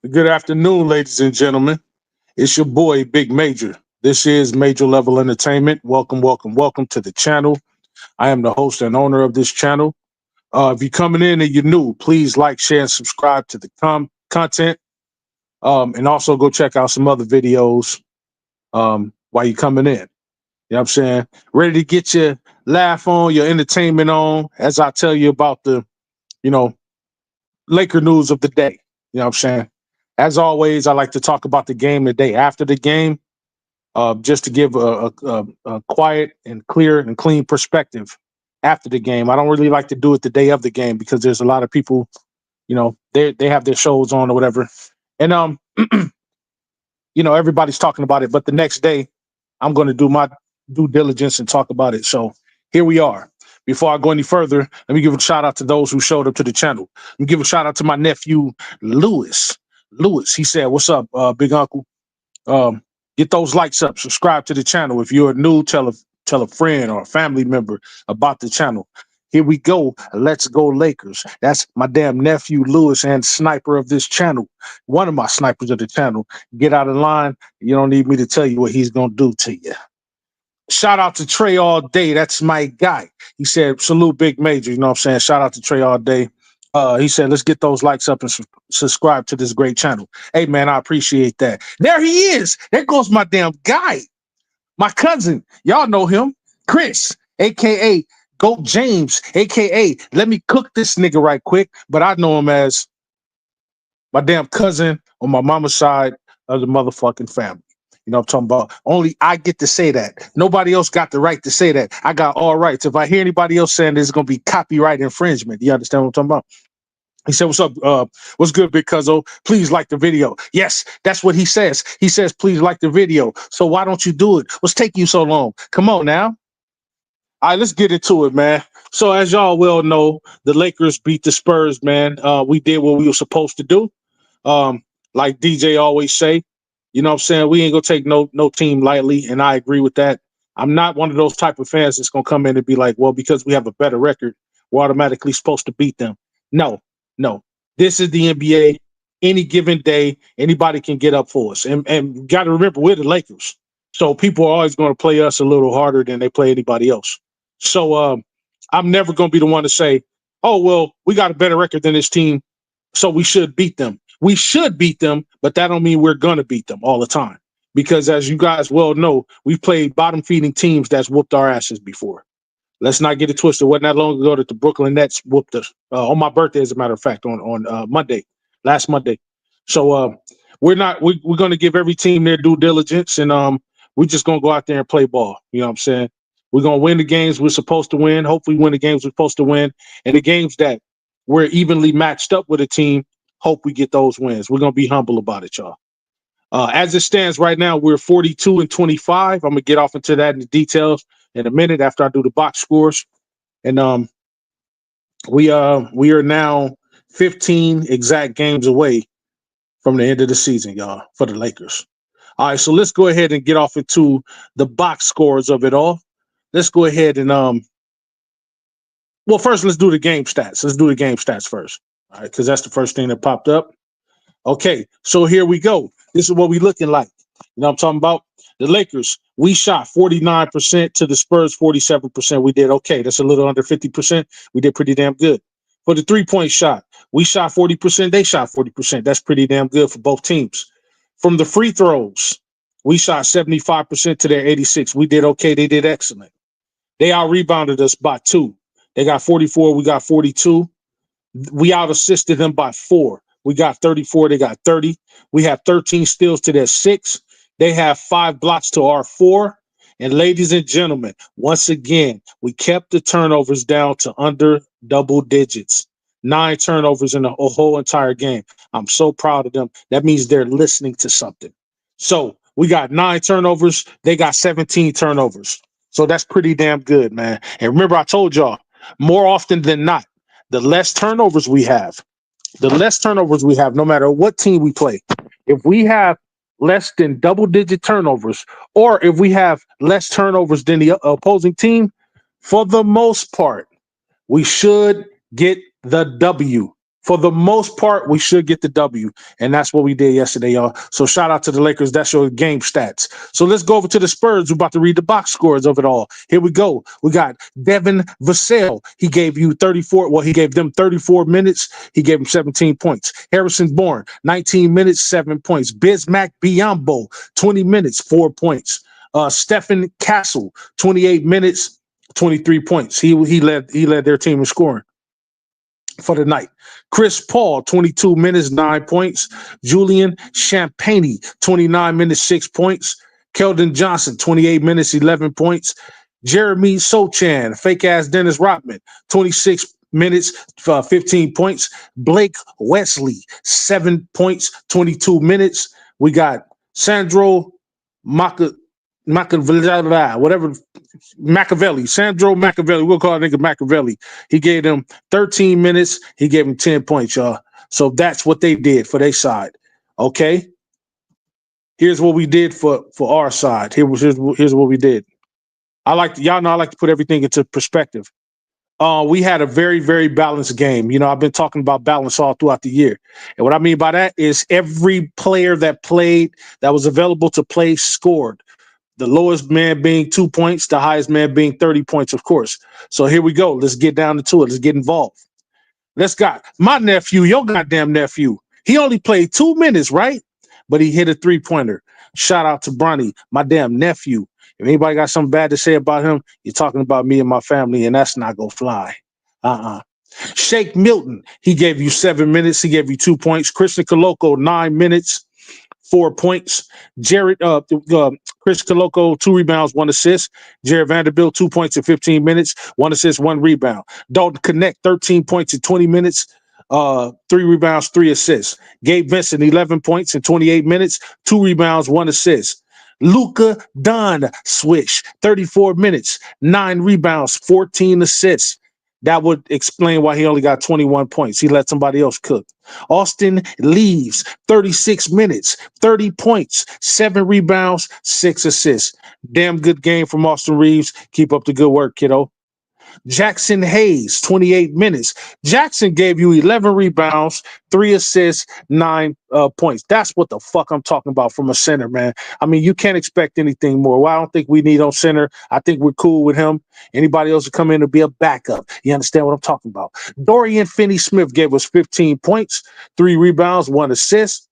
Good afternoon, ladies and gentlemen. It's your boy, Big Major. This is Major Level Entertainment. Welcome, welcome, welcome to the channel. I am the host and owner of this channel. If you're coming in and you're new, please like, share, and subscribe to the content. And also go check out some other videos while you're coming in. You know what I'm saying? Ready to get your laugh on, your entertainment on, as I tell you about the, you know, Laker news of the day. You know what I'm saying? As always, I like to talk about the game the day after the game, just to give a quiet and clear and clean perspective after the game. I don't really like to do it the day of the game because there's a lot of people, they have their shows on or whatever, and everybody's talking about it. But the next day, I'm going to do my due diligence and talk about it. So here we are. Before I go any further, let me give a shout out to those who showed up to the channel. Let me give a shout out to my nephew, Lewis. Lewis, he said, "What's up, big uncle? Um, get those likes up. Subscribe to the channel. If you're new, tell a friend or a family member about the channel. Here we go. Let's go Lakers. That's my damn nephew, Lewis, and sniper of this channel. One of my snipers of the channel. Get out of line. You don't need me to tell you what he's going to do to you. Shout out to Trey all day. That's my guy. He said, salute Big Major. You know what I'm saying? Shout out to Trey all day. He said, let's get those likes up and subscribe to this great channel. Hey, man, I appreciate that. There he is. There goes my damn guy. My cousin. Y'all know him. Chris, a.k.a. Goat James, a.k.a. let me cook this nigga right quick. But I know him as my damn cousin on my mama's side of the motherfucking family. You know what I'm talking about? Only I get to say that. Nobody else got the right to say that. I got all rights. If I hear anybody else saying there's going to be copyright infringement, you understand what I'm talking about? He said, what's up? What's good, Big Cuzzo? Please like the video. Yes, that's what he says. He says, please like the video. So why don't you do it? What's taking you so long? Come on now. All right, let's get into it, man. So as y'all well know, the Lakers beat the Spurs, man. We did what we were supposed to do. Like DJ always say, you know what I'm saying? We ain't gonna take no team lightly, and I agree with that. I'm not one of those type of fans that's gonna come in and be like, well, because we have a better record, we're automatically supposed to beat them. No, no. This is the NBA. Any given day, anybody can get up for us. And you gotta remember, we're the Lakers. So people are always gonna play us a little harder than they play anybody else. So I'm never gonna be the one to say, oh, well, we got a better record than this team, so we should beat them. We should beat them, but that don't mean we're gonna beat them all the time. Because as you guys well know, we've played bottom feeding teams that's whooped our asses before. Let's not get it twisted. It wasn't that long ago that the Brooklyn Nets whooped us on my birthday, as a matter of fact, on Monday, last Monday. So we're gonna give every team their due diligence, and we're just gonna go out there and play ball. You know what I'm saying? We're gonna win the games we're supposed to win. Hopefully, win the games we're supposed to win, and the games that we're evenly matched up with a team. Hope we get those wins. We're gonna be humble about it, y'all. As it stands right now, we're 42-25. I'm gonna get off into that in the details in a minute after I do the box scores. And we are now 15 exact games away from the end of the season, y'all, for the Lakers. All right, so let's go ahead and get off into the box scores of it all. Let's go ahead and well, first let's do the game stats. Let's do the game stats first. All right, because that's the first thing that popped up. Okay, so here we go. This is what we looking like. You know what I'm talking about? The Lakers, we shot 49% to the Spurs, 47%. We did okay. That's a little under 50%. We did pretty damn good. For the three-point shot, we shot 40%. They shot 40%. That's pretty damn good for both teams. From the free throws, we shot 75% to their 86. We did okay. They did excellent. They out-rebounded us by 2. They got 44. We got 42. We out-assisted them by 4. We got 34. They got 30. We have 13 steals to their 6. They have 5 blocks to our 4. And ladies and gentlemen, once again, we kept the turnovers down to under double digits. 9 turnovers in the whole entire game. I'm so proud of them. That means they're listening to something. So we got 9 turnovers. They got 17 turnovers. So that's pretty damn good, man. And remember, I told y'all, more often than not, the less turnovers we have, no matter what team we play, if we have less than double-digit turnovers, or if we have less turnovers than the opposing team, for the most part, we should get the W. For the most part, we should get the W, and that's what we did yesterday, y'all. So shout out to the Lakers. That's your game stats. So let's go over to the Spurs. We're about to read the box scores of it all. Here we go. We got Devin Vassell. He gave you 34. Well, he gave them 34 minutes. He gave them 17 points. Harrison Bourne, 19 minutes, 7 points. Bismack Biyombo, 20 minutes, 4 points. Stephen Castle, 28 minutes, 23 points. He led their team in scoring for the night. Chris Paul, 22 minutes, 9 points. Julian Champagnie, 29 minutes, 6 points. Keldon Johnson, 28 minutes, 11 points. Jeremy Sochan, fake ass Dennis Rodman, 26 minutes, 15 points. Blake Wesley, 7 points, 22 minutes. We got Sandro Machiavelli, Sandro Machiavelli. We'll call it nigga Machiavelli. He gave them 13 minutes. He gave them 10 points, y'all. So that's what they did for their side. Okay. Here's what we did for our side. Here's what we did. Y'all know I like to put everything into perspective. We had a very, very balanced game. You know, I've been talking about balance all throughout the year. And what I mean by that is every player that played, that was available to play, scored. The lowest man being 2 points, the highest man being 30 points, of course. So here we go. Let's get down to it. Let's get involved. Let's go. My nephew, your goddamn nephew, he only played 2 minutes, right? But he hit a 3-pointer. Shout out to Bronny, my damn nephew. If anybody got something bad to say about him, you're talking about me and my family, and that's not going to fly. Shake Milton, he gave you 7 minutes. He gave you 2 points. Christian Coloco, 9 minutes. 4 points. Chris Coloco, 2 rebounds, 1 assist. Jared Vanderbilt, 2 points in 15 minutes, 1 assist, 1 rebound. Dalton Connect, 13 points in 20 minutes, 3 rebounds, 3 assists. Gabe Vincent, 11 points in 28 minutes, 2 rebounds, 1 assist. Luka Don Swish, 34 minutes, 9 rebounds, 14 assists. That would explain why he only got 21 points. He let somebody else cook. Austin Leaves, 36 minutes, 30 points, 7 rebounds, 6 assists. Damn good game from Austin Reeves. Keep up the good work, kiddo. Jackson Hayes, 28 minutes. Jackson gave you 11 rebounds, 3 assists, 9 points. That's what the fuck I'm talking about from a center, man. I mean, you can't expect anything more. Well, I don't think we need on center. I think we're cool with him. Anybody else to come in to be a backup. You understand what I'm talking about? Dorian Finney-Smith gave us 15 points, 3 rebounds, 1 assist.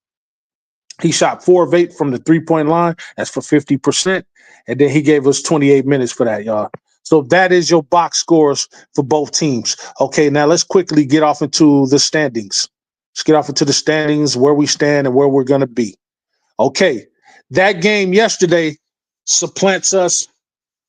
He shot 4 of 8 from the 3-point line. That's for 50%. And then he gave us 28 minutes for that, y'all. So that is your box scores for both teams. Okay, now let's quickly get off into the standings. Let's get off into the standings, where we stand and where we're going to be. Okay, that game yesterday helps us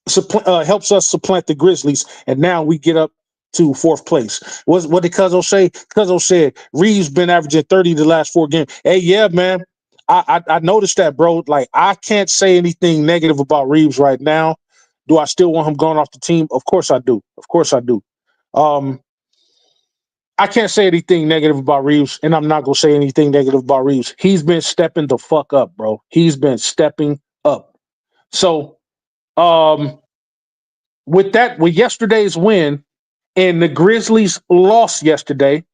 supplant the Grizzlies, and now we get up to 4th place. What did Cuzzo say? Cuzzo said Reeves been averaging 30 the last 4 games. Hey, yeah, man. I noticed that, bro. Like, I can't say anything negative about Reeves right now. Do I still want him going off the team? Of course I do. Of course I do. I can't say anything negative about Reeves, and I'm not going to say anything negative about Reeves. He's been stepping the fuck up, bro. He's been stepping up. So, with yesterday's win and the Grizzlies lost yesterday,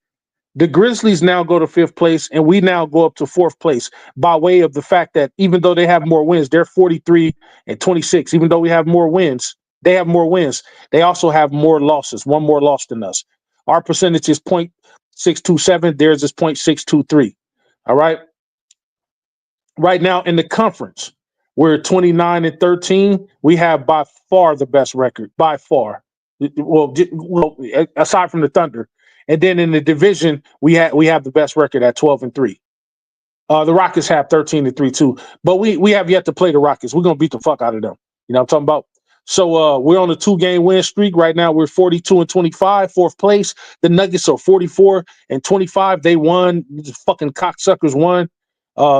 the Grizzlies now go to 5th place, and we now go up to 4th place by way of the fact that even though they have more wins, they're 43 and 26. Even though we have more wins, they have more wins. They also have more losses, 1 more loss than us. Our percentage is 0.627. Theirs is 0.623. All right. Right now in the conference, we're 29 and 13. We have by far the best record, by far. Well, aside from the Thunder. And then in the division, we have the best record at 12 and 3. The Rockets have 13 and 3 too, but we have yet to play the Rockets. We're gonna beat the fuck out of them. You know what I'm talking about? So we're on a 2-game win streak right now. We're 42 and 25, 4th place. The Nuggets are 44 and 25. They won. The fucking cocksuckers won.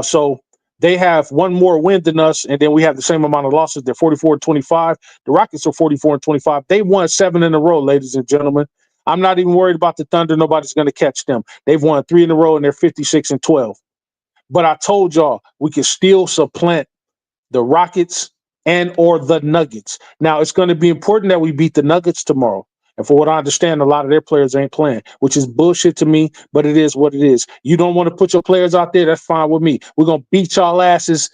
So they have 1 more win than us, and then we have the same amount of losses. They're 44 and 25. The Rockets are 44 and 25. They won 7 in a row, ladies and gentlemen. I'm not even worried about the Thunder. Nobody's going to catch them. They've won 3 in a row, and they're 56 and 12. But I told y'all we can still supplant the Rockets and or the Nuggets. Now, it's going to be important that we beat the Nuggets tomorrow, And for what I understand, a lot of their players ain't playing, which is bullshit to me, but it is what it is. You don't want to put your players out there, that's fine with me. We're going to beat y'all asses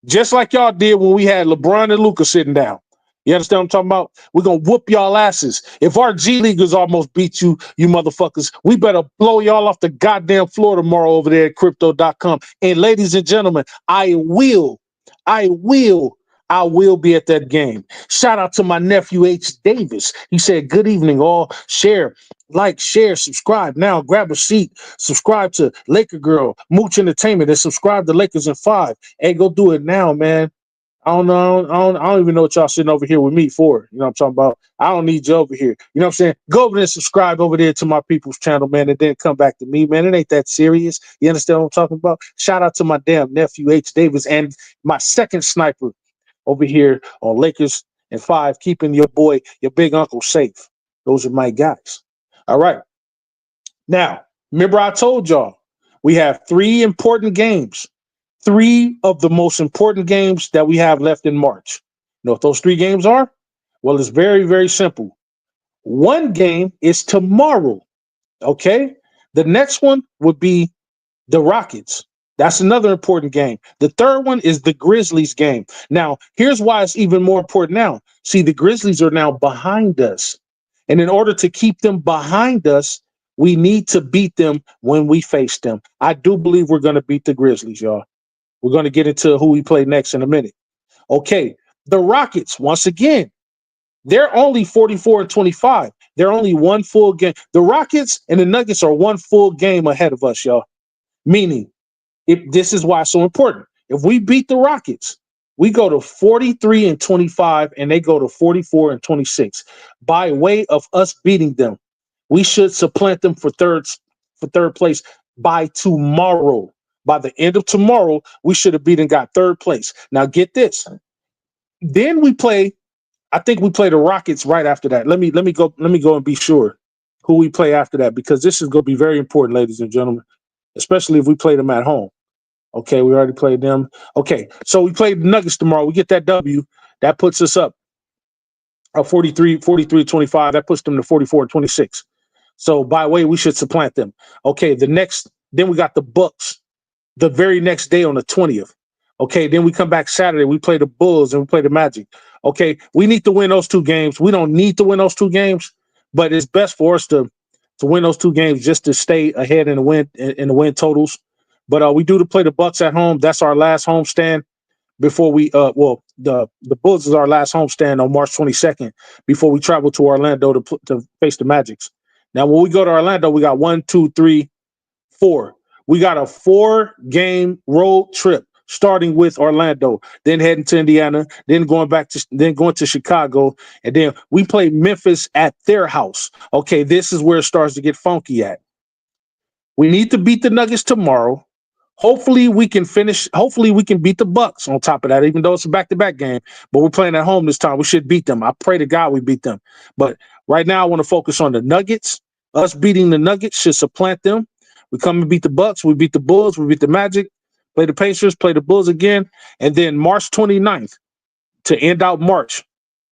just like y'all did when we had LeBron and Luka sitting down. You understand what I'm talking about? We're going to whoop y'all asses. If our G Leaguers almost beat you, you motherfuckers, we better blow y'all off the goddamn floor tomorrow over there at crypto.com. And ladies and gentlemen, I will be at that game. Shout out to my nephew, H. Davis. He said, good evening, all. Share, like, share, subscribe. Now grab a seat. Subscribe to Laker Girl, Mooch Entertainment, and subscribe to Lakers in 5. Hey, go do it now, man. I don't know. I don't even know what y'all sitting over here with me for. You know what I'm talking about? I don't need you over here. You know what I'm saying? Go over there and subscribe over there to my people's channel, man, and then come back to me, man. It ain't that serious. You understand what I'm talking about? Shout out to my damn nephew, H. Davis, and my second sniper over here on Lakers and 5, keeping your boy, your big uncle safe. Those are my guys. All right. Now, remember I told y'all we have 3 important games. 3 of the most important games that we have left in March. You know what those 3 games are? Well, it's very, very simple. One game is tomorrow. Okay. The next one would be the Rockets. That's another important game. The third one is the Grizzlies game. Now, here's why it's even more important now. See, the Grizzlies are now behind us. And in order to keep them behind us, we need to beat them when we face them. I do believe we're going to beat the Grizzlies, y'all. We're going to get into who we play next in a minute. Okay, the Rockets, once again, they're only 44-25. They're only one full game. The Rockets and the Nuggets are one full game ahead of us, y'all. Meaning, this is why it's so important. If we beat the Rockets, we go to 43-25, and they go to 44-26. By way of us beating them, we should supplant them for third place by tomorrow. By the end of tomorrow, we should have beaten got third place. Now get this. Then we play. I think we play the Rockets right after that. Let me go and be sure who we play after that, because this is going to be very important, ladies and gentlemen, especially if we play them at home. Okay, we already played them. Okay, so we played the Nuggets tomorrow. We get that W. That puts us up 43-25. That puts them to 44-26. So by way, we should supplant them. Okay, then we got the Bucks the very next day on the 20th. Okay, then we come back Saturday. We play the Bulls and we play the Magic. Okay, we need to win those 2 games. We don't need to win those 2 games, but it's best for us to win those 2 games just to stay ahead in the win totals. But we do to play the Bucks at home. That's our last home stand before we the Bulls is our last home stand on March 22nd before we travel to Orlando to face the Magics. Now, when we go to Orlando, we got 1, 2, 3, 4. We got a 4-game road trip starting with Orlando, then heading to Indiana, then going to Chicago, and then we play Memphis at their house. Okay, this is where it starts to get funky at. We need to beat the Nuggets tomorrow. Hopefully we can beat the Bucks on top of that, even though it's a back-to-back game. But we're playing at home this time. We should beat them. I pray to God we beat them. But right now I want to focus on the Nuggets. Us beating the Nuggets should supplant them. We come and beat the Bucks. We beat the Bulls. We beat the Magic. Play the Pacers. Play the Bulls again. And then March 29th to end out March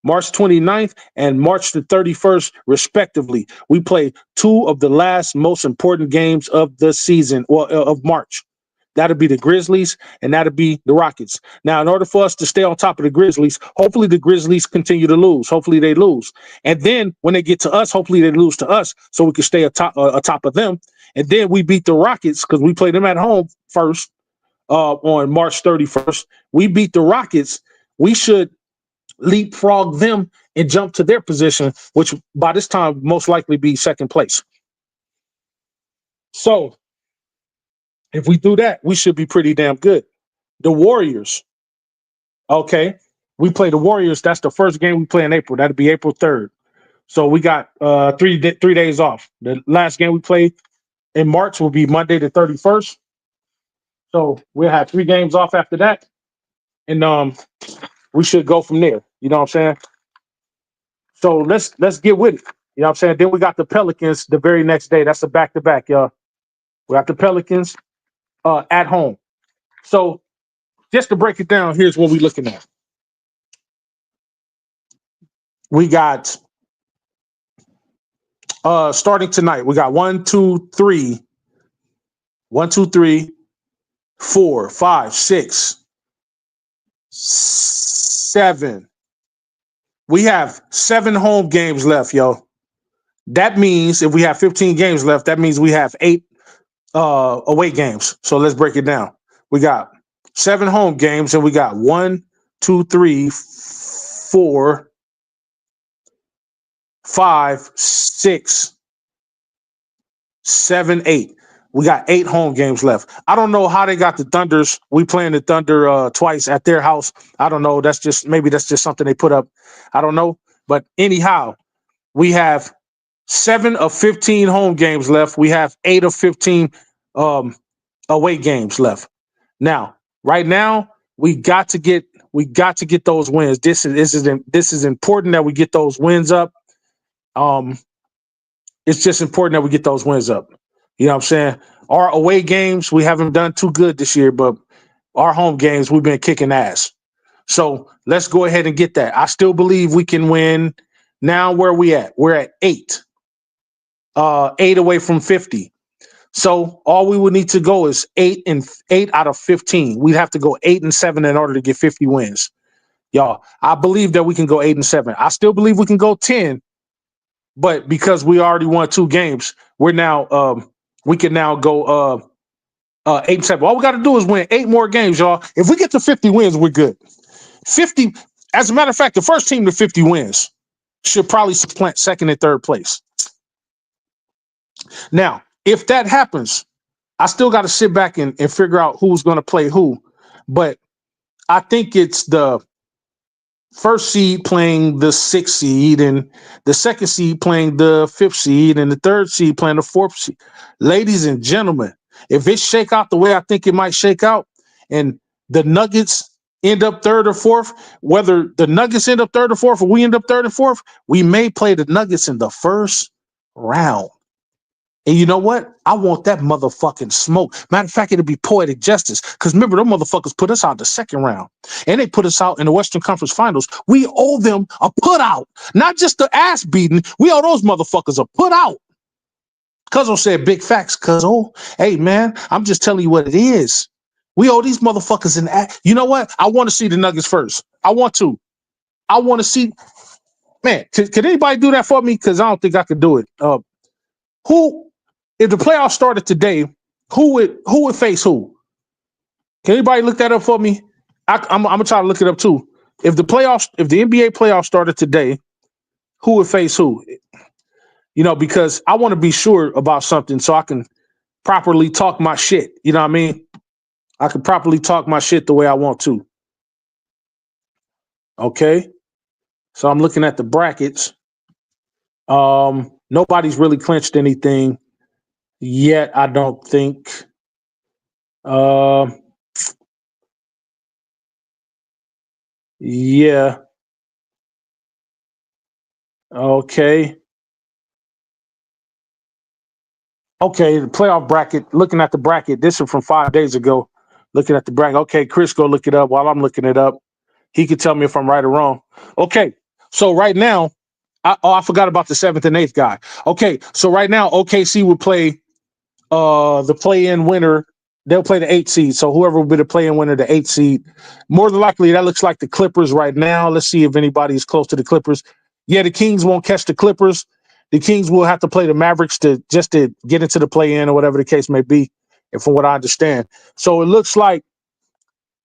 29th and March the 31st, respectively. We play 2 of the last most important games of the season, of March. That'll be the Grizzlies and that'll be the Rockets. Now, in order for us to stay on top of the Grizzlies, hopefully the Grizzlies continue to lose. Hopefully they lose. And then when they get to us, hopefully they lose to us so we can stay atop of them. And then we beat the Rockets because we play them at home first on March 31st. We beat the Rockets. We should leapfrog them and jump to their position, which by this time most likely be second place. So if we do that, we should be pretty damn good. The Warriors. Okay. We play the Warriors. That's the first game we play in April. That'll be April 3rd. So we got 3 days off. The last game we play in March will be Monday the 31st. So we'll have 3 games off after that. And we should go from there. You know what I'm saying? So let's get with it. You know what I'm saying? Then we got the Pelicans the very next day. That's a back-to-back, y'all. We got the Pelicans at home. So just to break it down, here's what we're looking at. We got Starting tonight, we got 1, 2, 3, 1, 2, 3, 4, 5, 6, 7. We have 7 home games left, yo. That means if we have 15 games left, that means we have 8 away games. So let's break it down. We got 7 home games, and we got 1, 2, 3, 4, 5, 6, 7, 8. We got 8 home games left. I don't know how they got the Thunders. We playing the Thunder twice at their house. I don't know. That's just something they put up. I don't know. But anyhow, we have 7 of 15 home games left. We have 8 of 15 away games left. Now, right now, we got to get those wins. This is important that we get those wins up. It's just important that we get those wins up. You know what I'm saying? Our away games, we haven't done too good this year, but our home games, we've been kicking ass. So let's go ahead and get that. I still believe we can win. Now, where are we at? We're at 8. 8 away from 50. So all we would need to go is 8 out of 15. We'd have to go 8-7 in order to get 50 wins. Y'all, I believe that we can go 8-7. I still believe we can go 10, but because we already won 2 games, we can now go 8-7. All we got to do is win 8 more games, y'all. If we get to 50 wins, we're good. 50. As a matter of fact, the first team to 50 wins should probably supplant second and third place. Now, if that happens, I still got to sit back and figure out who's going to play who. But I think it's the first seed playing the 6th seed, and the second seed playing the 5th seed, and the third seed playing the 4th seed. Ladies and gentlemen, if it shake out the way I think it might shake out, and the Nuggets end up 3rd or 4th, whether the Nuggets end up 3rd or 4th or we end up 3rd or 4th, we may play the Nuggets in the first round. And you know what? I want that motherfucking smoke. Matter of fact, it'll be poetic justice. Because remember, them motherfuckers put us out the second round. And they put us out in the Western Conference Finals. We owe them a put out. Not just the ass beating. We owe those motherfuckers a put out. Cuzzo said big facts, Cuzzo. Hey, man, I'm just telling you what it is. We owe these motherfuckers an ass. You know what? I want to see the Nuggets first. I want to see. Man, can anybody do that for me? Because I don't think I could do it. If the playoffs started today, who would face who? Can anybody look that up for me? I'm gonna try to look it up too. If the NBA playoffs started today, who would face who? You know, because I want to be sure about something so I can properly talk my shit. You know what I mean? I can properly talk my shit the way I want to. Okay. So I'm looking at the brackets. Nobody's really clinched anything yet, I don't think. Yeah. Okay. Okay, the playoff bracket, looking at the bracket, this is from 5 days ago. Looking at the bracket. Okay, Chris, go look it up while I'm looking it up. He can tell me if I'm right or wrong. Okay, so right now, I forgot about the 7th and 8th guy. Okay, so right now, OKC would play the play-in winner. They'll play the 8th seed. So whoever will be the play-in winner, the 8th seed. More than likely, that looks like the Clippers right now. Let's see if anybody is close to the Clippers. Yeah, the Kings won't catch the Clippers. The Kings will have to play the Mavericks to get into the play-in or whatever the case may be, and from what I understand. So it looks like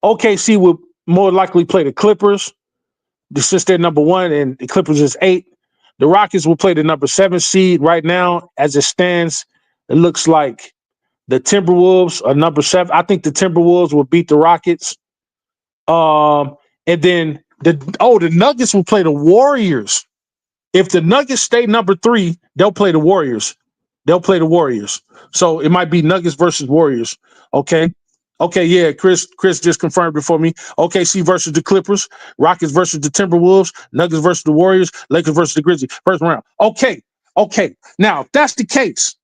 OKC will more likely play the Clippers. Since they're number 1 and the Clippers is 8. The Rockets will play the number 7 seed right now. As it stands, it looks like the Timberwolves are number 7. I think the Timberwolves will beat the Rockets. And then the Nuggets will play the Warriors. If the Nuggets stay number 3, they'll play the Warriors. So it might be Nuggets versus Warriors. Okay. Okay, yeah, Chris just confirmed it for me. OKC versus the Clippers, Rockets versus the Timberwolves, Nuggets versus the Warriors, Lakers versus the Grizzlies. First round. Okay. Now, if that's the case,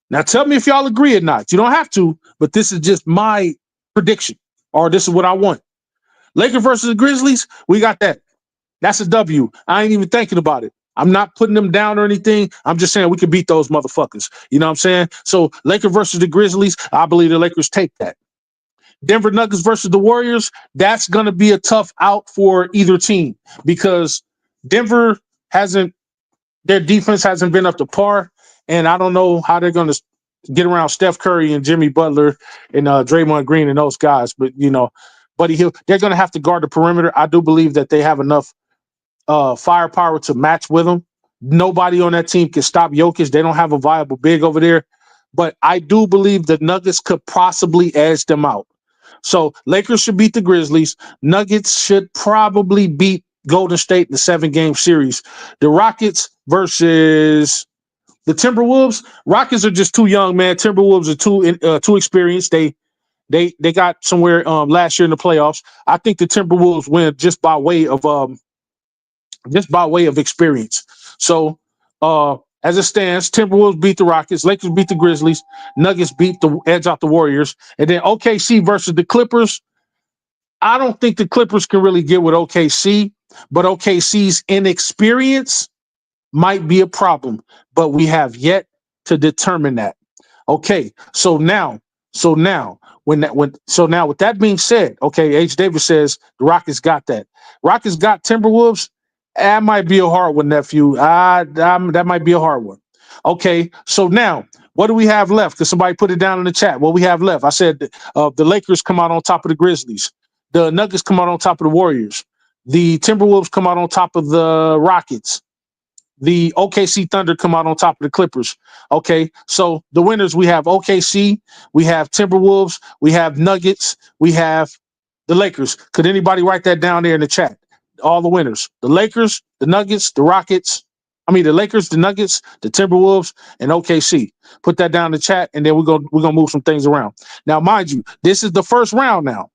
now tell me if y'all agree or not. You don't have to, but this is just my prediction, or this is what I want. Lakers versus the Grizzlies, we got that. That's a W. I ain't even thinking about it. I'm not putting them down or anything. I'm just saying we can beat those motherfuckers. You know what I'm saying? So Lakers versus the Grizzlies, I believe the Lakers take that. Denver Nuggets versus the Warriors, that's going to be a tough out for either team because Denver hasn't, their defense hasn't been up to par, and I don't know how they're going to get around Steph Curry and Jimmy Butler and Draymond Green and those guys. But Buddy Hield, they're going to have to guard the perimeter. I do believe that they have enough firepower to match with them. Nobody on that team can stop Jokic. They don't have a viable big over there. But I do believe the Nuggets could possibly edge them out. So Lakers should beat the Grizzlies. Nuggets should probably beat Golden State in the 7-game series. The Rockets versus the Timberwolves. Rockets are just too young, man. Timberwolves are too experienced. They got somewhere last year in the playoffs. I think the Timberwolves win just by way of experience. So as it stands, Timberwolves beat the Rockets, Lakers beat the Grizzlies, Nuggets beat the edge out the Warriors, and then OKC versus the Clippers. I don't think the Clippers can really get with OKC, but OKC's inexperience might be a problem, but we have yet to determine that. Okay, so now with that being said, okay, H. Davis says the Rockets got that. Rockets got Timberwolves. That might be a hard one, nephew. That might be a hard one. Okay, so now what do we have left? Because somebody put it down in the chat. What we have left? I said the Lakers come out on top of the Grizzlies. The Nuggets come out on top of the Warriors. The Timberwolves come out on top of the Rockets. The OKC Thunder come out on top of the Clippers. Okay, so the winners, we have OKC, we have Timberwolves, we have Nuggets, we have the Lakers. Could anybody write that down there in the chat? All the winners: the Lakers, the Nuggets, the Rockets. The Lakers, the Nuggets, the Timberwolves, and OKC. Put that down in the chat, and then we're gonna move some things around. Now, mind you, this is the first round now,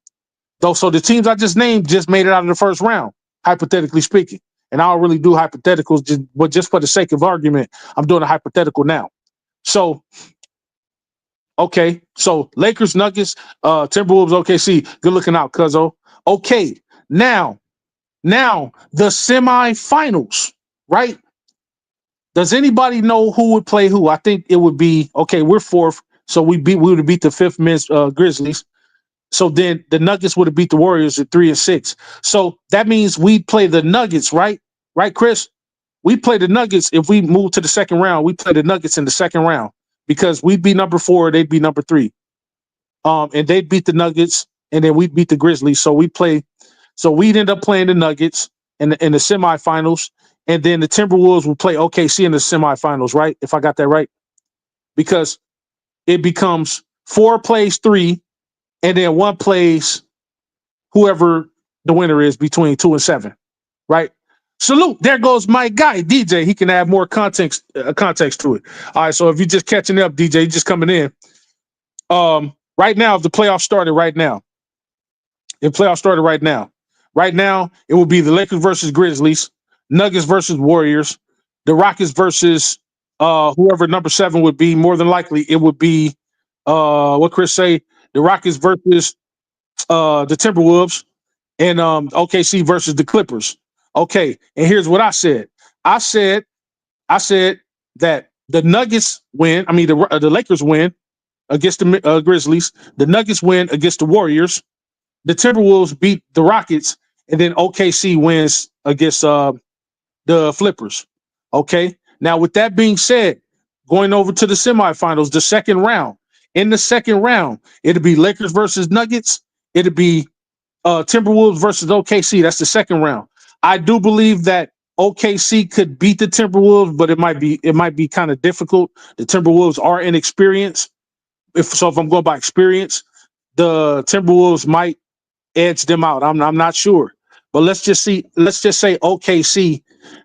though. So the teams I just named just made it out of the first round, hypothetically speaking. And I don't really do hypotheticals, but just for the sake of argument, I'm doing a hypothetical now. So, okay, so Lakers, Nuggets, Timberwolves, OKC. Good looking out, cuzzo. Okay, now the semifinals, right? Does anybody know who would play who? I think it would be, okay, we're fourth, so we would have beat the fifth men's Grizzlies. So then the Nuggets would have beat the Warriors at 3 and 6. So that means we'd play the Nuggets, right? Right, Chris? We play the Nuggets. If we move to the second round, we play the Nuggets in the second round because we'd be number 4, they'd be number 3. And they'd beat the Nuggets, and then we'd beat the Grizzlies. So we'd end up playing the Nuggets in the semifinals, and then the Timberwolves will play OKC in the semifinals, right? If I got that right. Because it becomes 4 plays 3, and then 1 plays whoever the winner is between 2 and 7, right? Salute. There goes my guy, DJ. He can add more context to it. All right, so if you're just catching up, DJ, just coming in. Right now, if the playoffs started right now, it will be the Lakers versus Grizzlies, Nuggets versus Warriors, the Rockets versus whoever number 7 would be. More than likely, it would be what Chris say, the Rockets versus the Timberwolves, and OKC versus the Clippers. Okay, and here's what I said. I said that the Nuggets win. The Lakers win against the Grizzlies. The Nuggets win against the Warriors. The Timberwolves beat the Rockets, and then OKC wins against the Flippers. Okay. Now, with that being said, going over to the semifinals, the second round. In the second round, it'll be Lakers versus Nuggets. It'll be Timberwolves versus OKC. That's the second round. I do believe that OKC could beat the Timberwolves, but it might be kind of difficult. The Timberwolves are inexperienced. If I'm going by experience, the Timberwolves might edge them out. I'm not sure, but let's just say OKC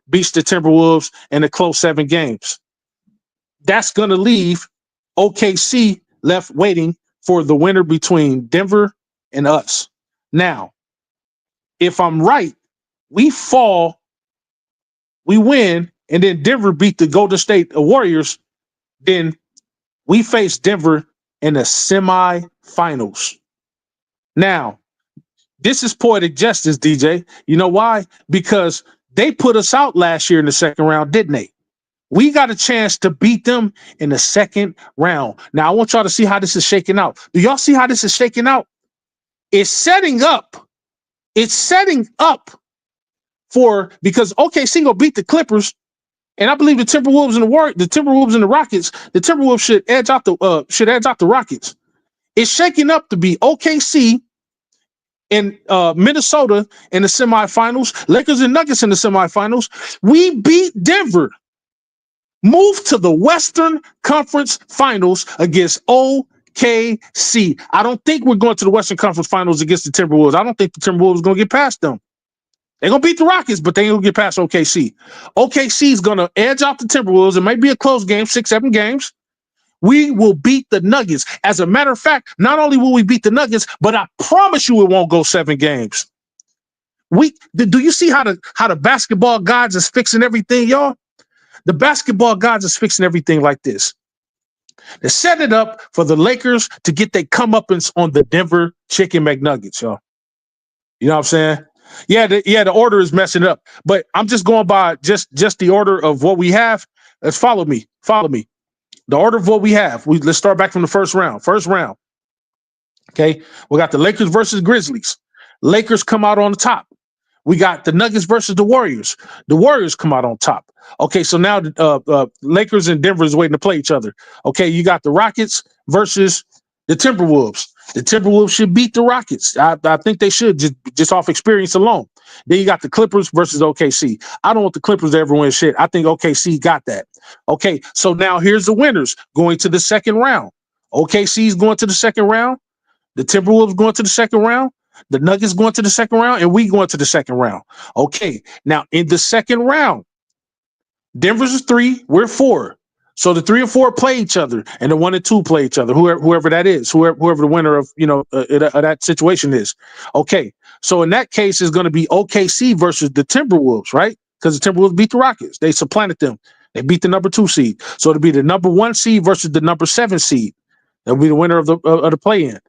beats the Timberwolves in a close 7 games. That's going to leave OKC left waiting for the winner between Denver and us. Now, if I'm right, we fall, we win, and then Denver beat the Golden State Warriors, then we face Denver in the semifinals. Now, this is poetic justice, DJ. You know why? Because They put us out last year in the second round, didn't they? We got a chance to beat them in the second round. Now, I want y'all to see how this is shaking out. Do y'all see how this is shaking out? It's setting up. It's setting up for, because OKC will beat the Clippers, and I believe the Timberwolves and the Timberwolves and the Rockets. The Timberwolves should edge out the Rockets. It's shaking up to be OKC and Minnesota in the semifinals, Lakers and Nuggets in the semifinals. We beat Denver. Move to the Western Conference Finals against OKC. I don't think we're going to the Western Conference Finals against the Timberwolves. I don't think the Timberwolves are going to get past them. They're going to beat the Rockets, but they ain't going to get past OKC. OKC is going to edge out the Timberwolves. It might be a close game, 6-7 games. We will beat the Nuggets. As a matter of fact, not only will we beat the Nuggets, but I promise you it won't go 7 games. Do you see how the basketball gods is fixing everything, y'all? The basketball gods is fixing everything like this. They set it up for the Lakers to get their comeuppance on the Denver Chicken McNuggets, y'all. You know what I'm saying? Yeah, the order is messing up, but I'm just going by just the order of what we have. Let's follow me. The order of what we have. Let's start back from the first round. Okay, we got the Lakers versus Grizzlies. Lakers come out on the top. We got the Nuggets versus the Warriors. The Warriors come out on top. Okay, so now Lakers and Denver is waiting to play each other. Okay, you got the Rockets versus the Timberwolves. The Timberwolves should beat the Rockets. I think they should, just off experience alone. Then you got the Clippers versus OKC. I don't want the Clippers to ever win shit. I think OKC got that. Okay, so now here's the winners going to the second round. OKC's going to the second round. The Timberwolves going to the second round. The Nuggets going to the second round, and we going to the second round. Okay, now in the second round, Denver's is 3, we're 4. So the 3 and 4 play each other, and the 1 and 2 play each other. Whoever that is, whoever the winner of that situation is. Okay, so in that case, it's going to be OKC versus the Timberwolves, right? Because the Timberwolves beat the Rockets. They supplanted them. They beat the number 2 seed. So it'll be the number 1 seed versus the number 7 seed. That'll be the winner of the play-in.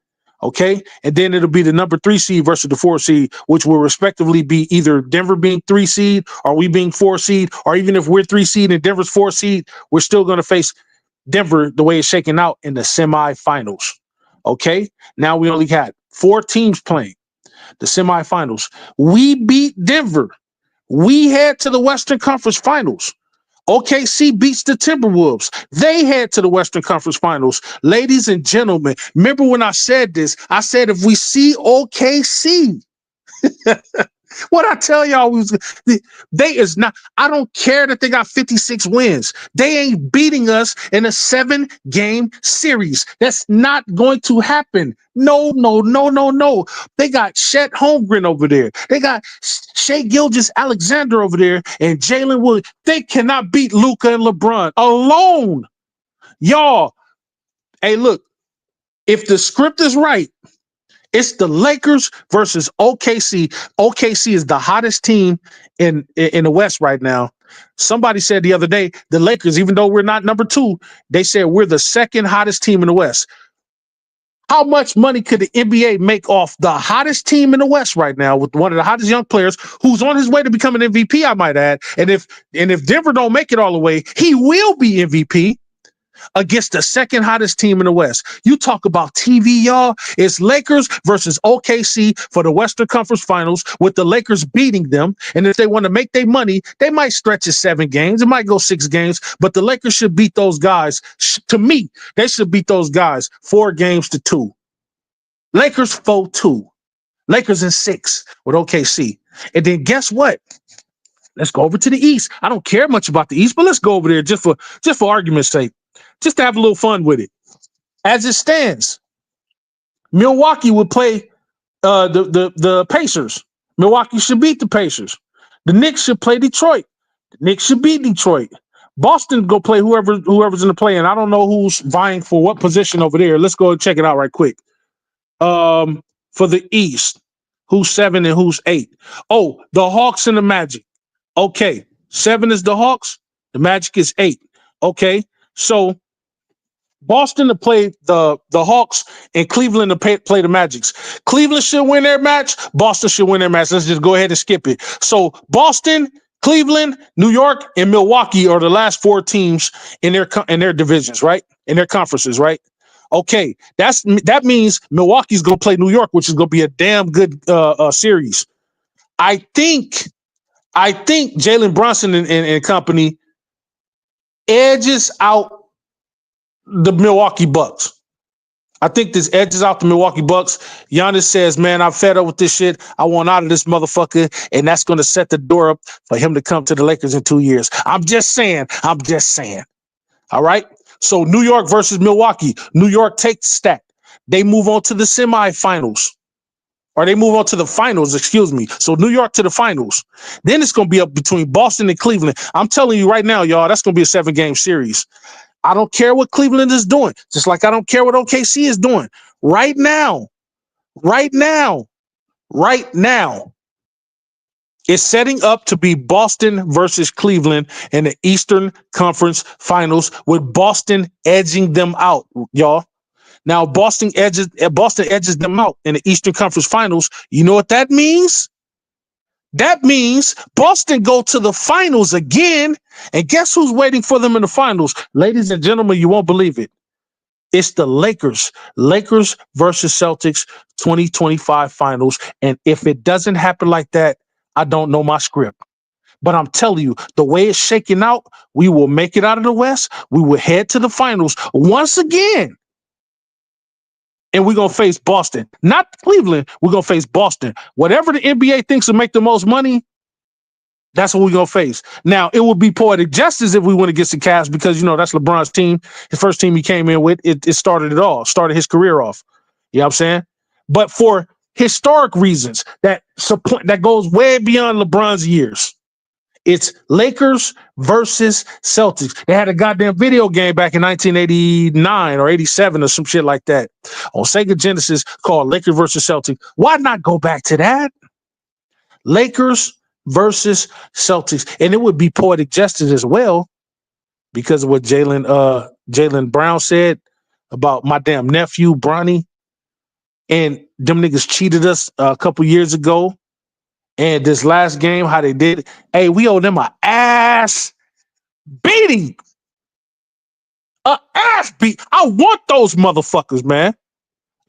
Okay, and then it'll be the number 3 seed versus the 4 seed, which will respectively be either Denver being 3 seed or we being 4 seed, or even if we're 3 seed and Denver's 4 seed, we're still going to face Denver the way it's shaking out in the semifinals. Okay, now we only had 4 teams playing the semifinals. We beat Denver. We head to the Western Conference Finals. OKC beats the Timberwolves. They head to the Western Conference Finals. Ladies and gentlemen, remember when I said this? I said if we see OKC, what I tell y'all was they is not. I don't care that they got 56 wins. They ain't beating us in a 7-game series. That's not going to happen. No. They got Chet Holmgren over there. They got Shai Gilgeous-Alexander over there and Jalen Williams. They cannot beat Luka and LeBron alone. Y'all, hey, look, if the script is right, it's the Lakers versus OKC. OKC is the hottest team in the West right now. Somebody said the other day, the Lakers, even though we're not number 2, they said we're the second hottest team in the West. How much money could the NBA make off the hottest team in the West right now with one of the hottest young players who's on his way to become an MVP, I might add. And if Denver don't make it all the way, he will be MVP. Against the second hottest team in the West. You talk about TV, y'all. It's Lakers versus OKC for the Western Conference Finals, with the Lakers beating them. And if they want to make their money, they might stretch it 7 games. It might go 6 games, but the Lakers should beat those guys. To me, they should beat those guys 4-2. Lakers 4-2. Lakers in 6 with OKC. And then guess what? Let's go over to the East. I don't care much about the East, but let's go over there just for argument's sake. Just to have a little fun with it. As it stands, Milwaukee would play the Pacers. Milwaukee should beat the Pacers. The Knicks should play Detroit. The Knicks should beat Detroit. Boston go play whoever's in the play-in. I don't know who's vying for what position over there. Let's go and check it out right quick. For the East, who's 7 and who's 8? Oh, the Hawks and the Magic. Okay, 7 is the Hawks. The Magic is 8. Okay, so Boston to play the Hawks and Cleveland to play the Magics. Cleveland should win their match. Boston should win their match. Let's just go ahead and skip it. So Boston, Cleveland, New York, and Milwaukee are the last 4 teams in their divisions, right? In their conferences, right? Okay, that means Milwaukee's gonna play New York, which is gonna be a damn good series. I think Jalen Brunson and company edges out the Milwaukee Bucks. I think this edges out the Milwaukee Bucks. Giannis says, man, I'm fed up with this shit. I want out of this motherfucker. And that's going to set the door up for him to come to the Lakers in 2 years. I'm just saying. All right. So New York versus Milwaukee. New York takes that. They move on to the semifinals. Or they move on to the finals, excuse me. So New York to the finals. Then it's going to be up between Boston and Cleveland. I'm telling you right now, y'all, that's going to be a 7-game series. I don't care what Cleveland is doing, just like I don't care what OKC is doing. Right now, it's setting up to be Boston versus Cleveland in the Eastern Conference Finals, with Boston edging them out, y'all. Now, Boston edges them out in the Eastern Conference Finals. You know what that means? That means Boston go to the finals again, and guess who's waiting for them in the finals? Ladies and gentlemen, you won't believe it. It's the Lakers. Lakers versus Celtics 2025 finals. And if it doesn't happen like that, I don't know my script. But I'm telling you, the way it's shaking out, we will make it out of the West. We will head to the finals once again. And we're going to face Boston. Not Cleveland. We're going to face Boston. Whatever the NBA thinks will make the most money, that's what we're going to face. Now, it would be poetic justice if we went against the Cavs because, you know, that's LeBron's team. His first team he came in with, it started it all, started his career off. You know what I'm saying? But for historic reasons that goes way beyond LeBron's years, it's Lakers versus Celtics. They had a goddamn video game back in 1989 or 87 or some shit like that on Sega Genesis called Lakers versus Celtics. Why not go back to that? Lakers versus Celtics. And it would be poetic justice as well because of what Jaylen Brown said about my damn nephew, Bronny. And them niggas cheated us a couple years ago. And this last game, how they did it, hey, we owe them an ass beating. An ass beat. I want those motherfuckers, man.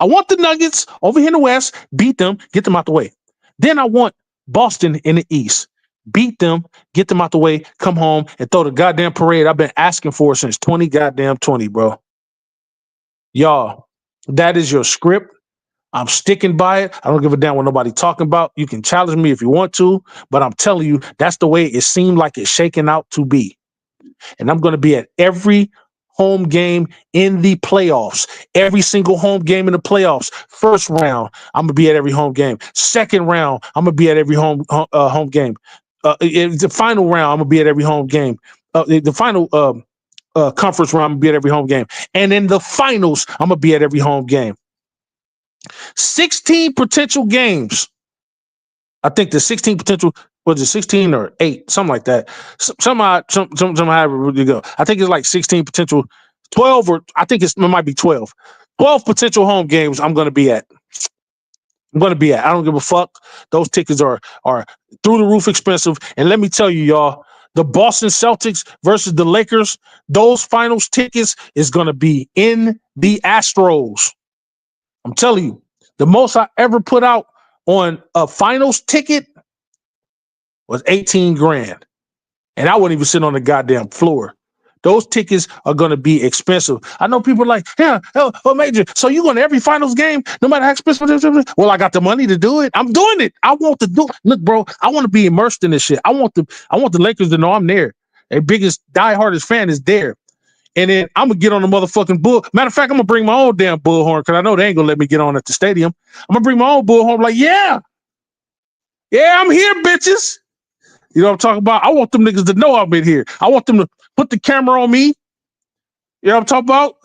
I want the Nuggets over here in the West, beat them, get them out the way. Then I want Boston in the East. Beat them, get them out the way, come home, and throw the goddamn parade I've been asking for since 2020, bro. Y'all, that is your script. I'm sticking by it. I don't give a damn what nobody talking about. You can challenge me if you want to, but I'm telling you, that's the way it seemed like it's shaking out to be. And I'm going to be at every home game in the playoffs. Every single home game in the playoffs. First round, I'm going to be at every home game. Second round, I'm going to be at every home game. The final round, I'm going to be at every home game. The final conference round, I'm going to be at every home game. And in the finals, I'm going to be at every home game. 16 potential games. I think the 16 potential, was it 16 or 8? Something like that. Somehow you go. I think it's like 16 potential, 12 or I think it might be 12. 12 potential home games I'm going to be at. I don't give a fuck. Those tickets are through the roof expensive. And let me tell you, y'all, the Boston Celtics versus the Lakers, those finals tickets is going to be in the Astros. I'm telling you, the most I ever put out on a finals ticket was 18 grand. And I wouldn't even sit on the goddamn floor. Those tickets are going to be expensive. I know people are like, yeah, Major, so you going to every finals game, no matter how expensive it is? Well, I got the money to do it. I'm doing it. I want to do it. Look, bro, I want to be immersed in this shit. I want the Lakers to know I'm there. Their biggest, diehardest fan is there. And then I'm going to get on the motherfucking bull. Matter of fact, I'm going to bring my own damn bullhorn because I know they ain't going to let me get on at the stadium. I'm going to bring my own bullhorn. Like, yeah, I'm here, bitches. You know what I'm talking about? I want them niggas to know I've been here. I want them to put the camera on me. You know what I'm talking about?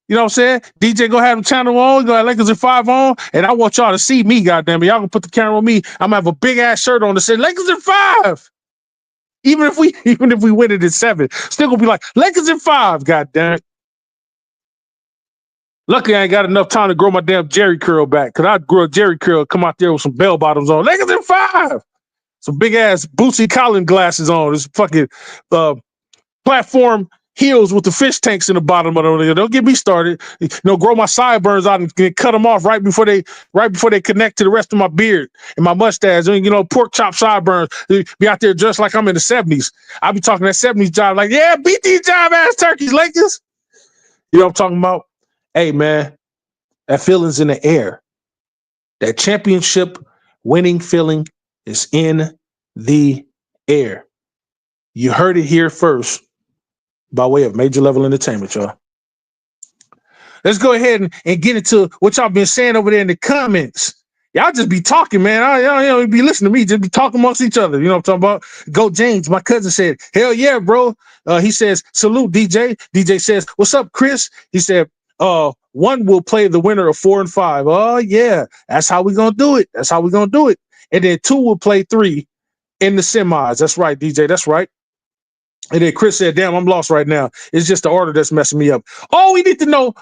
You know what I'm saying? DJ go have the channel on, go have Lakers at 5 on, and I want y'all to see me, goddamn it. Y'all gonna put the camera on me. I'm gonna have a big ass shirt on that says Lakers at 5. Even if we win it at 7, still gonna be like Lakers at 5, goddamn it. Luckily, I ain't got enough time to grow my damn Jerry curl back, because I'd grow a Jerry curl, come out there with some bell bottoms on. Lakers at 5. some big ass Bootsy Collins glasses on. This fucking platform heels with the fish tanks in the bottom of them. Don't get me started. Grow my sideburns out and cut them off right before they connect to the rest of my beard and my mustache. Pork chop sideburns. Be out there just like I'm in the 70s. I be talking that 70s jive like, yeah, beat these jive ass turkeys, Lakers. You know what I'm talking about? Hey, man, that feeling's in the air. That championship winning feeling is in the air. You heard it here first by way of Major Level Entertainment, y'all. Let's go ahead and get into what y'all been saying over there in the comments. Y'all just be talking, man. Y'all don't be listening to me. Just be talking amongst each other. You know what I'm talking about? Go James. My cousin said, hell yeah, bro. He says, salute, DJ. DJ says, what's up, Chris? He said, one will play the winner of 4 and 5. Oh, yeah. That's how we going to do it. That's how we going to do it. And then 2 will play 3 in the semis. That's right, DJ. That's right. And then Chris said, damn, I'm lost right now. It's just the order that's messing me up. All we need to know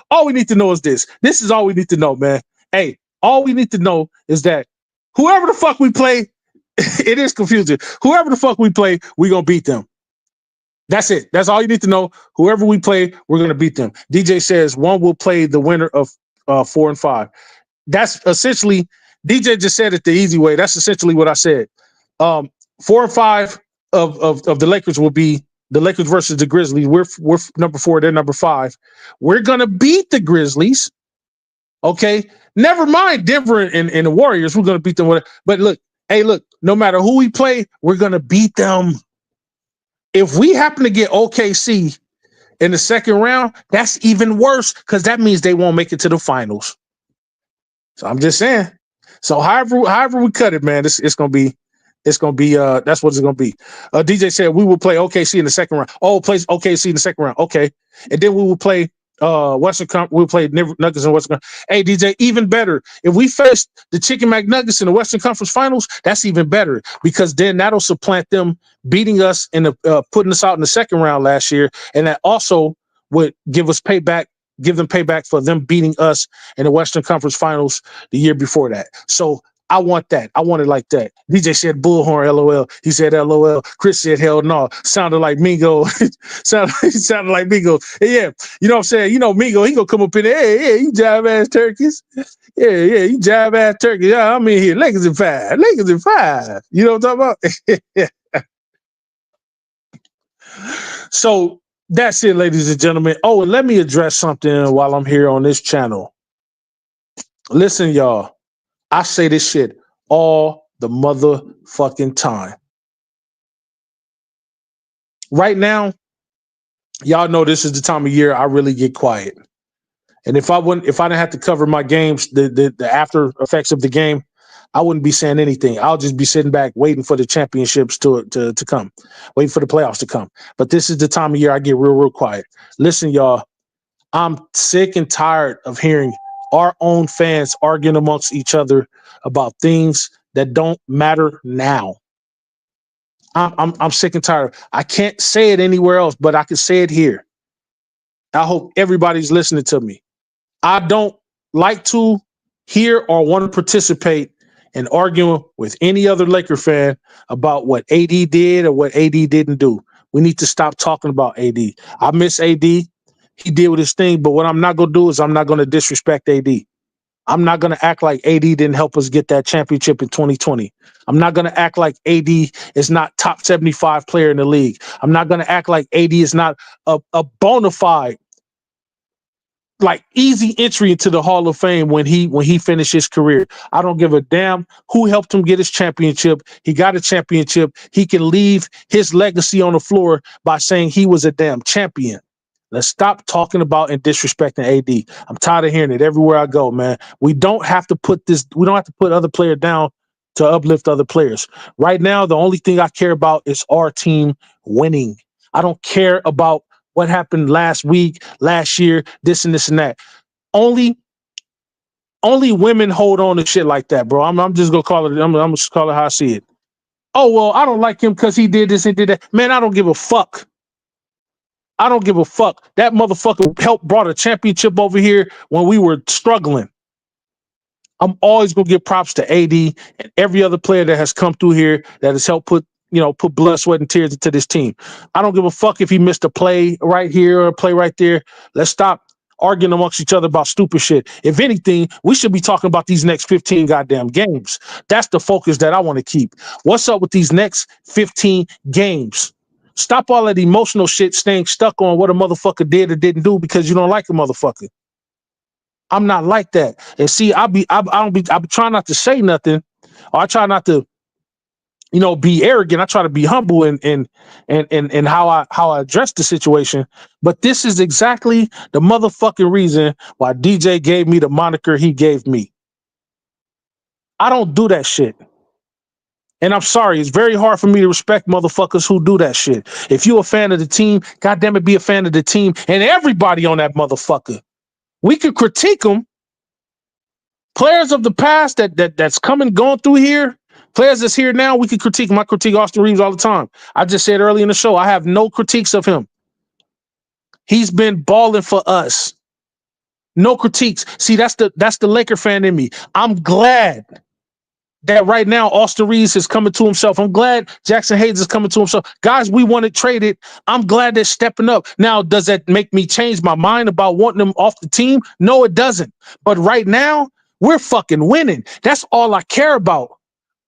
is this. This is all we need to know, man. Hey, all we need to know is that whoever the fuck we play, it is confusing. Whoever the fuck we play, we're going to beat them. That's it. That's all you need to know. Whoever we play, we're going to beat them. DJ says one will play the winner of 4 and 5. That's essentially, DJ just said it the easy way. That's essentially what I said. 4 and 5 of the Lakers will be the Lakers versus the Grizzlies. We're number 4. They're number 5. We're going to beat the Grizzlies. Okay. Never mind Denver and the Warriors. We're going to beat them. But look, no matter who we play, we're going to beat them. If we happen to get OKC in the second round, that's even worse because that means they won't make it to the finals. So I'm just saying. So however we cut it, man, it's gonna be that's what it's gonna be. DJ said we will play OKC in the second round. Oh, plays OKC in the second round. Okay, and then we will play Western Conference. We'll play Nuggets in Western Conference. Hey, DJ, even better. If we face the Chicken McNuggets in the Western Conference Finals, that's even better because then that'll supplant them beating us and putting us out in the second round last year, and that also would give them payback for them beating us in the Western Conference Finals the year before that. So I want that. I want it like that. DJ said bullhorn, LOL. He said LOL. Chris said hell no. Sounded like Mingo. sounded like Mingo. And yeah, you know what I'm saying? You know Mingo, he gonna come up in there. Hey, you jive ass turkeys. Yeah, you jive ass turkeys. Yeah, I'm in here. Lakers in 5. Lakers in 5. You know what I'm talking about? So that's it, ladies and gentlemen. Oh, and let me address something while I'm here on this channel. Listen, y'all. I say this shit all the motherfucking time. Right now, y'all know this is the time of year I really get quiet. And if I didn't have to cover my games, the after effects of the game, I wouldn't be saying anything. I'll just be sitting back waiting for the championships to come, waiting for the playoffs to come. But this is the time of year I get real quiet. Listen, y'all, I'm sick and tired of hearing our own fans arguing amongst each other about things that don't matter now. I'm sick and tired. I can't say it anywhere else, but I can say it here. I hope everybody's listening to me. I don't like to hear or want to participate in arguing with any other Laker fan about what AD did or what AD didn't do. We need to stop talking about AD. I miss AD. He did with his thing, but what I'm not going to do is I'm not going to disrespect AD. I'm not going to act like AD didn't help us get that championship in 2020. I'm not going to act like AD is not top 75 player in the league. I'm not going to act like AD is not a bona fide, like easy entry into the Hall of Fame when he finished his career. I don't give a damn who helped him get his championship. He got a championship. He can leave his legacy on the floor by saying he was a damn champion. Let's stop talking about and disrespecting AD. I'm tired of hearing it everywhere I go, man. We don't have to put other players down to uplift other players. Right now, the only thing I care about is our team winning. I don't care about what happened last week, last year, this and that. Only women hold on to shit like that, bro. I'm just gonna call it. I'm gonna call it how I see it. Oh well, I don't like him because he did this and did that. Man, I don't give a fuck. I don't give a fuck. That motherfucker brought a championship over here when we were struggling. I'm always gonna give props to AD and every other player that has come through here that has helped put blood, sweat, and tears into this team. I don't give a fuck if he missed a play right here or a play right there. Let's stop arguing amongst each other about stupid shit. If anything, we should be talking about these next 15 goddamn games. That's the focus that I want to keep. What's up with these next 15 games? Stop all that emotional shit staying stuck on what a motherfucker did or didn't do because you don't like a motherfucker. I'm not like that. And see, I be trying not to say nothing, or I try not to, be arrogant. I try to be humble in how I address the situation. But this is exactly the motherfucking reason why DJ gave me the moniker he gave me. I don't do that shit. And I'm sorry, it's very hard for me to respect motherfuckers who do that shit. If you a fan of the team, goddamn it, be a fan of the team and everybody on that motherfucker. We could critique them. Players of the past that's coming going through here, players that's here now, we could critique them. I critique Austin Reaves all the time. I just said early in the show, I have no critiques of him. He's been balling for us. No critiques. See, that's the Laker fan in me. I'm glad that right now Austin Reaves is coming to himself. I'm glad Jackson Hayes is coming to himself. Guys we wanted traded, I'm glad they're stepping up. Now, does that make me change my mind about wanting them off the team? No, it doesn't. But right now, we're fucking winning. That's all I care about.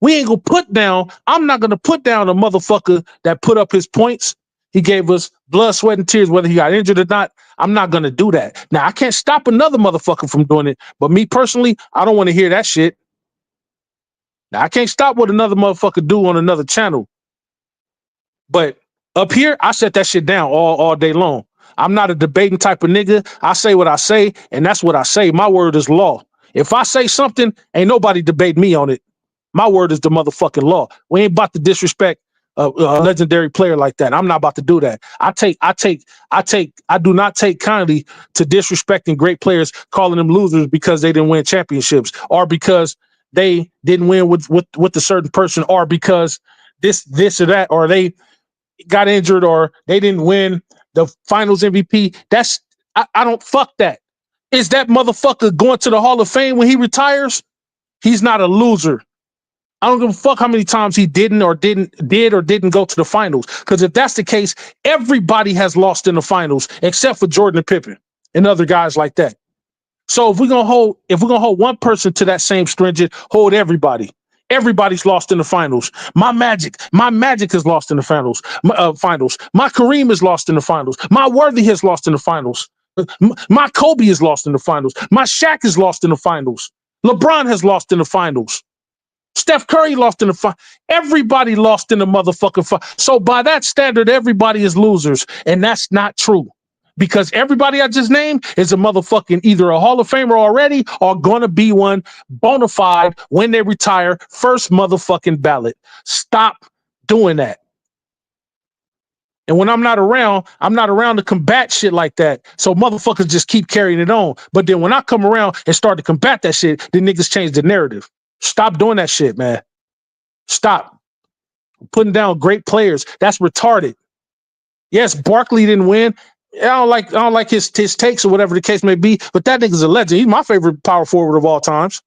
We ain't gonna put down, I'm not gonna put down a motherfucker that put up his points. He gave us blood, sweat, and tears, whether he got injured or not. I'm not gonna do that. Now, I can't stop another motherfucker from doing it, but me personally, I don't want to hear that shit. Now, I can't stop what another motherfucker do on another channel. But up here, I set that shit down all day long. I'm not a debating type of nigga. I say what I say, and that's what I say. My word is law. If I say something, ain't nobody debate me on it. My word is the motherfucking law. We ain't about to disrespect a legendary player like that. I'm not about to do that. I do not take kindly to disrespecting great players, calling them losers because they didn't win championships or because they didn't win with a certain person or because this or that, or they got injured or they didn't win the finals MVP. I don't fuck that. Is that motherfucker going to the Hall of Fame when he retires? He's not a loser. I don't give a fuck how many times he did or didn't go to the finals. Because if that's the case, everybody has lost in the finals except for Jordan and Pippen and other guys like that. So if we're gonna hold one person to that same stringent, hold everybody. Everybody's lost in the finals. My Magic is lost in the finals. My Kareem is lost in the finals. My Worthy has lost in the finals. My Kobe is lost in the finals. My Shaq is lost in the finals. LeBron has lost in the finals. Steph Curry lost in the final. Everybody lost in the motherfucking final. So by that standard, everybody is losers. And that's not true. Because everybody I just named is a motherfucking either a Hall of Famer already or gonna be one bona fide when they retire, first motherfucking ballot. Stop doing that. And when I'm not around to combat shit like that. So motherfuckers just keep carrying it on. But then when I come around and start to combat that shit, then niggas change the narrative. Stop doing that shit, man. Stop putting down great players. That's retarded. Yes, Barkley didn't win. I don't like his takes or whatever the case may be, but that nigga's a legend. He's my favorite power forward of all times.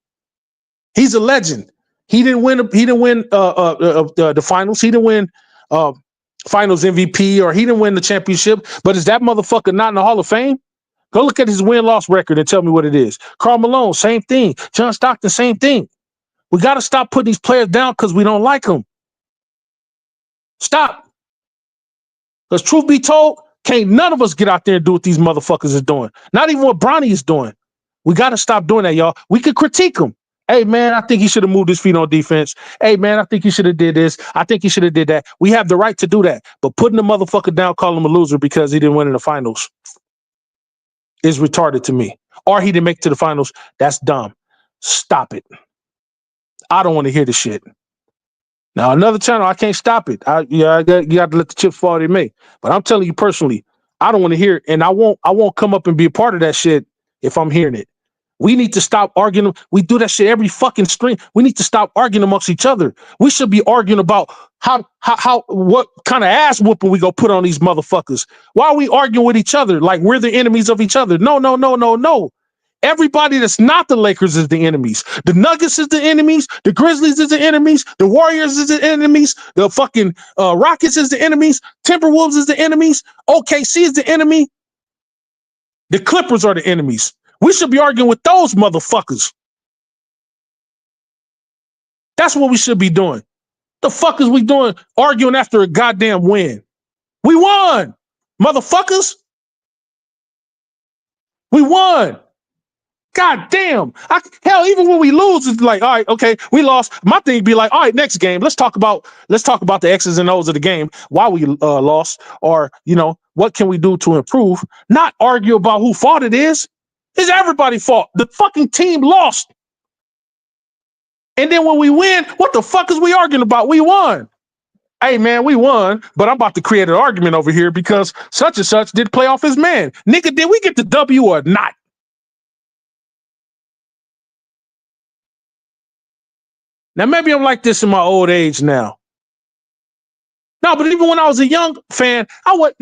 He's a legend. He didn't win the finals. He didn't win finals MVP or he didn't win the championship. But is that motherfucker not in the Hall of Fame? Go look at his win-loss record and tell me what it is. Karl Malone, same thing. John Stockton, same thing. We got to stop putting these players down because we don't like them. Stop. Because truth be told, can't none of us get out there and do what these motherfuckers is doing. Not even what Bronny is doing. We got to stop doing that, y'all. We could critique them. Hey, man, I think he should have moved his feet on defense. Hey, man, I think he should have did this. I think he should have did that. We have the right to do that. But putting the motherfucker down, calling him a loser because he didn't win in the finals is retarded to me. Or he didn't make it to the finals. That's dumb. Stop it. I don't want to hear the shit. Now, another channel, I can't stop it. You got to let the chips fall they may. But I'm telling you personally, I don't want to hear it. And I won't come up and be a part of that shit if I'm hearing it. We need to stop arguing. We do that shit every fucking stream. We need to stop arguing amongst each other. We should be arguing about what kind of ass whooping we go put on these motherfuckers. Why are we arguing with each other like we're the enemies of each other? No. Everybody that's not the Lakers is the enemies. The Nuggets is the enemies. The Grizzlies is the enemies. The Warriors is the enemies. The fucking Rockets is the enemies. Timberwolves is the enemies. OKC is the enemy. The Clippers are the enemies. We should be arguing with those motherfuckers. That's what we should be doing. The fuck is we doing arguing after a goddamn win? We won, motherfuckers. We won. God damn. Hell, even when we lose, it's like, all right, okay, we lost. My thing be like, all right, next game, let's talk about the X's and O's of the game, why we lost, or what can we do to improve? Not argue about who fault it is. It's everybody's fault. The fucking team lost. And then when we win, what the fuck is we arguing about? We won. Hey, man, we won, but I'm about to create an argument over here because such and such did play off his man. Nigga, did we get the W or not? Now, maybe I'm like this in my old age now. No, but even when I was a young fan, I was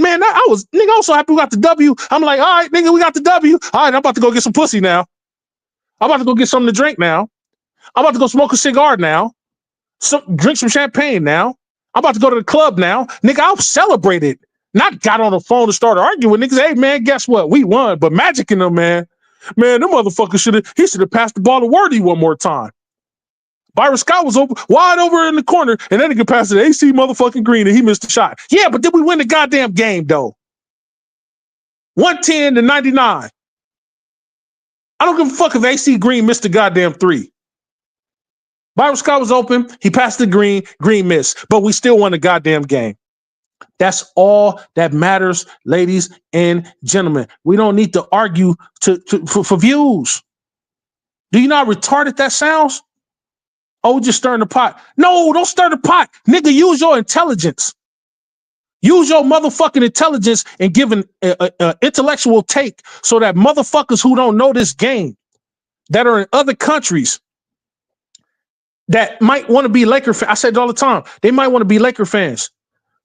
so happy we got the W. I'm like, all right, nigga, we got the W. All right, I'm about to go get some pussy now. I'm about to go get something to drink now. I'm about to go smoke a cigar now. Drink some champagne now. I'm about to go to the club now. Nigga, I'll celebrate it. Not got on the phone to start arguing with niggas. Hey, man, guess what? We won. But Magic in them, man, them motherfuckers should have passed the ball to Worthy one more time. Byron Scott was wide over in the corner, and then he could pass it to AC motherfucking Green, and he missed the shot. Yeah, but did we win the goddamn game, though? 110 to 99. I don't give a fuck if AC Green missed the goddamn three. Byron Scott was open. He passed to Green. Green missed. But we still won the goddamn game. That's all that matters, ladies and gentlemen. We don't need to argue for views. Do you know how retarded that sounds? Oh, just stirring the pot. No, don't stir the pot. Nigga, use your intelligence. Use your motherfucking intelligence and give an intellectual take so that motherfuckers who don't know this game, that are in other countries, that might want to be Laker fans. I said it all the time. They might want to be Laker fans.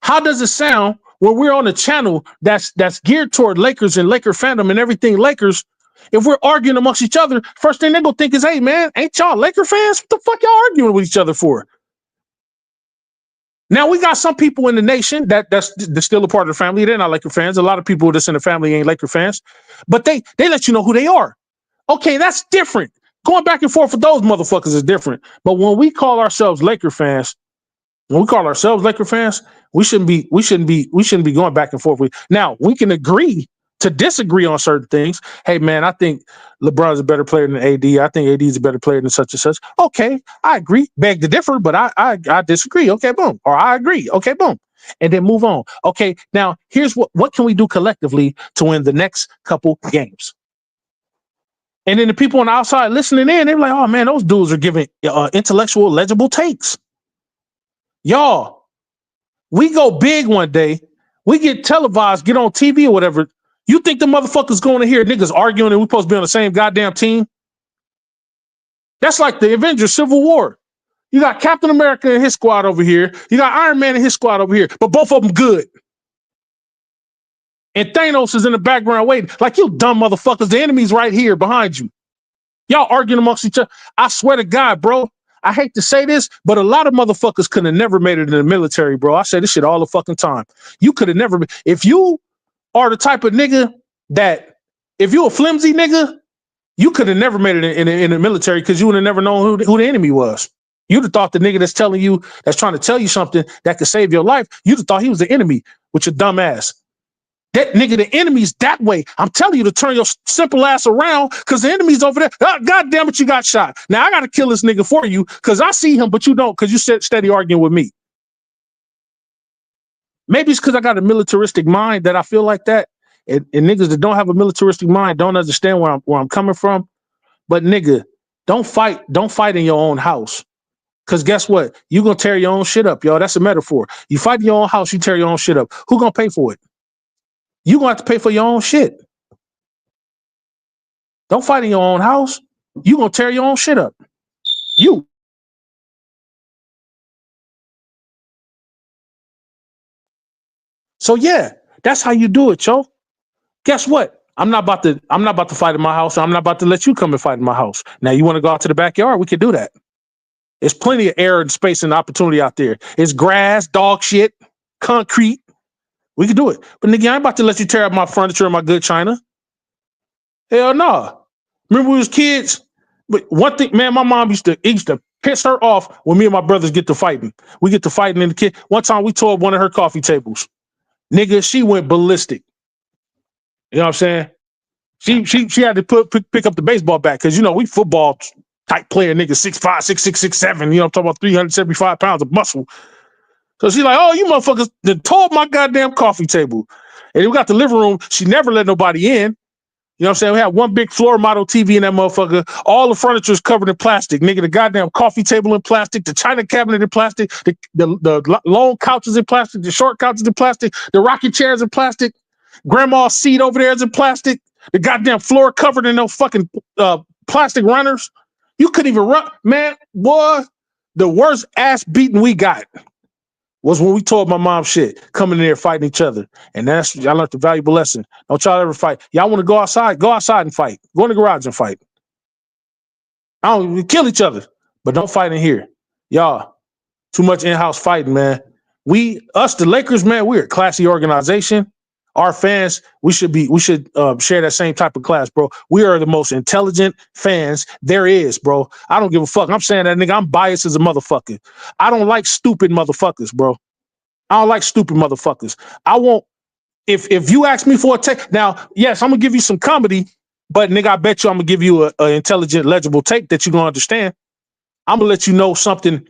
How does it sound when we're on a channel that's geared toward Lakers and Laker fandom and everything Lakers? If we're arguing amongst each other, first thing they're going to think is, hey, man, ain't y'all Laker fans? What the fuck y'all arguing with each other for? Now, we got some people in the nation that's still a part of the family. They're not Laker fans. A lot of people that's in the family ain't Laker fans. But they let you know who they are. Okay, that's different. Going back and forth with those motherfuckers is different. But when we call ourselves Laker fans, we shouldn't be going back and forth with. Now, we can agree to disagree on certain things. Hey, man, I think LeBron's a better player than AD. I think AD is a better player than such and such. Okay, I agree. Beg to differ, but I disagree. Okay, boom. Or I agree. Okay, boom. And then move on. Okay, now here's what can we do collectively to win the next couple games? And then the people on the outside listening in, they're like, oh, man, those dudes are giving intellectual, legible takes. Y'all, we go big one day. We get televised, get on TV or whatever. You think the motherfuckers going to hear niggas arguing and we supposed to be on the same goddamn team? That's like the Avengers Civil War. You got Captain America and his squad over here. You got Iron Man and his squad over here. But both of them good. And Thanos is in the background waiting. Like, you dumb motherfuckers. The enemy's right here behind you. Y'all arguing amongst each other. I swear to God, bro. I hate to say this, but a lot of motherfuckers could have never made it in the military, bro. I say this shit all the fucking time. You could have never been. If you are the type of nigga that, if you a flimsy nigga, you could have never made it in the military because you would have never known who the enemy was. You'd have thought the nigga that's trying to tell you something that could save your life, you'd have thought he was the enemy with your dumb ass. That nigga, the enemy's that way. I'm telling you to turn your simple ass around because the enemy's over there. Oh, God damn it, you got shot. Now I got to kill this nigga for you because I see him, but you don't because you said steady arguing with me. Maybe it's because I got a militaristic mind that I feel like that. And niggas that don't have a militaristic mind don't understand where I'm coming from. But nigga, don't fight in your own house. Because guess what? You're going to tear your own shit up, y'all. That's a metaphor. You fight in your own house, you tear your own shit up. Who going to pay for it? You're going to have to pay for your own shit. Don't fight in your own house. You're going to tear your own shit up. You. So, yeah, that's how you do it, yo. Guess what? I'm not about to fight in my house. I'm not about to let you come and fight in my house. Now you want to go out to the backyard? We can do that. There's plenty of air and space and opportunity out there. It's grass, dog shit, concrete. We can do it. But nigga, I ain't about to let you tear up my furniture and my good china. Hell no. Nah. Remember we was kids? But one thing, man, my mom used to piss her off when me and my brothers get to fighting. We get to fighting in the kid. One time we tore up one of her coffee tables. Nigga, she went ballistic. You know what I'm saying? She had to pick up the baseball bat because we football type player nigga 6'5", 6'6", 6'7". I'm talking about 375 pounds of muscle. So she's like, oh, you motherfuckers tore up my goddamn coffee table. And we got the living room. She never let nobody in. You know what I'm saying? We had one big floor model TV in that motherfucker. All the furniture is covered in plastic. Nigga, the goddamn coffee table in plastic, the china cabinet in plastic, the long couches in plastic, the short couches in plastic, the rocking chairs in plastic, grandma's seat over there is in plastic, the goddamn floor covered in those fucking plastic runners. You couldn't even run. Man, boy, the worst ass beating we got was when we told my mom shit, coming in there fighting each other. And I learned a valuable lesson. Don't y'all ever fight. Y'all want to go outside and fight. Go in the garage and fight. I don't kill each other, but don't fight in here. Y'all, too much in-house fighting, man. The Lakers, man, we're a classy organization. Our fans, we should share that same type of class, bro. We are the most intelligent fans there is, bro. I don't give a fuck. I'm saying that, nigga. I'm biased as a motherfucker. I don't like stupid motherfuckers, bro. I don't like stupid motherfuckers. I won't. If you ask me for a take, now, yes, I'm gonna give you some comedy, but nigga, I bet you I'm gonna give you a intelligent, legible take that you're gonna understand. I'm gonna let you know something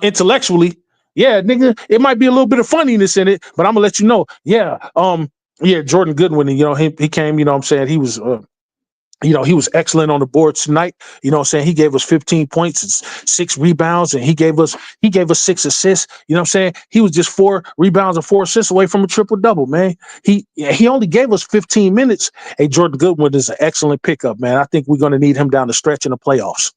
intellectually. Yeah, nigga, it might be a little bit of funniness in it, but I'm gonna let you know. Yeah, Jordan Goodwin, he came. You know what I'm saying? He was he was excellent on the board tonight. You know what I'm saying? He gave us 15 points and 6 rebounds, and he gave us 6 assists. You know what I'm saying? He was just 4 rebounds and 4 assists away from a triple-double, man. He only gave us 15 minutes. Hey, Jordan Goodwin is an excellent pickup, man. I think we're going to need him down the stretch in the playoffs.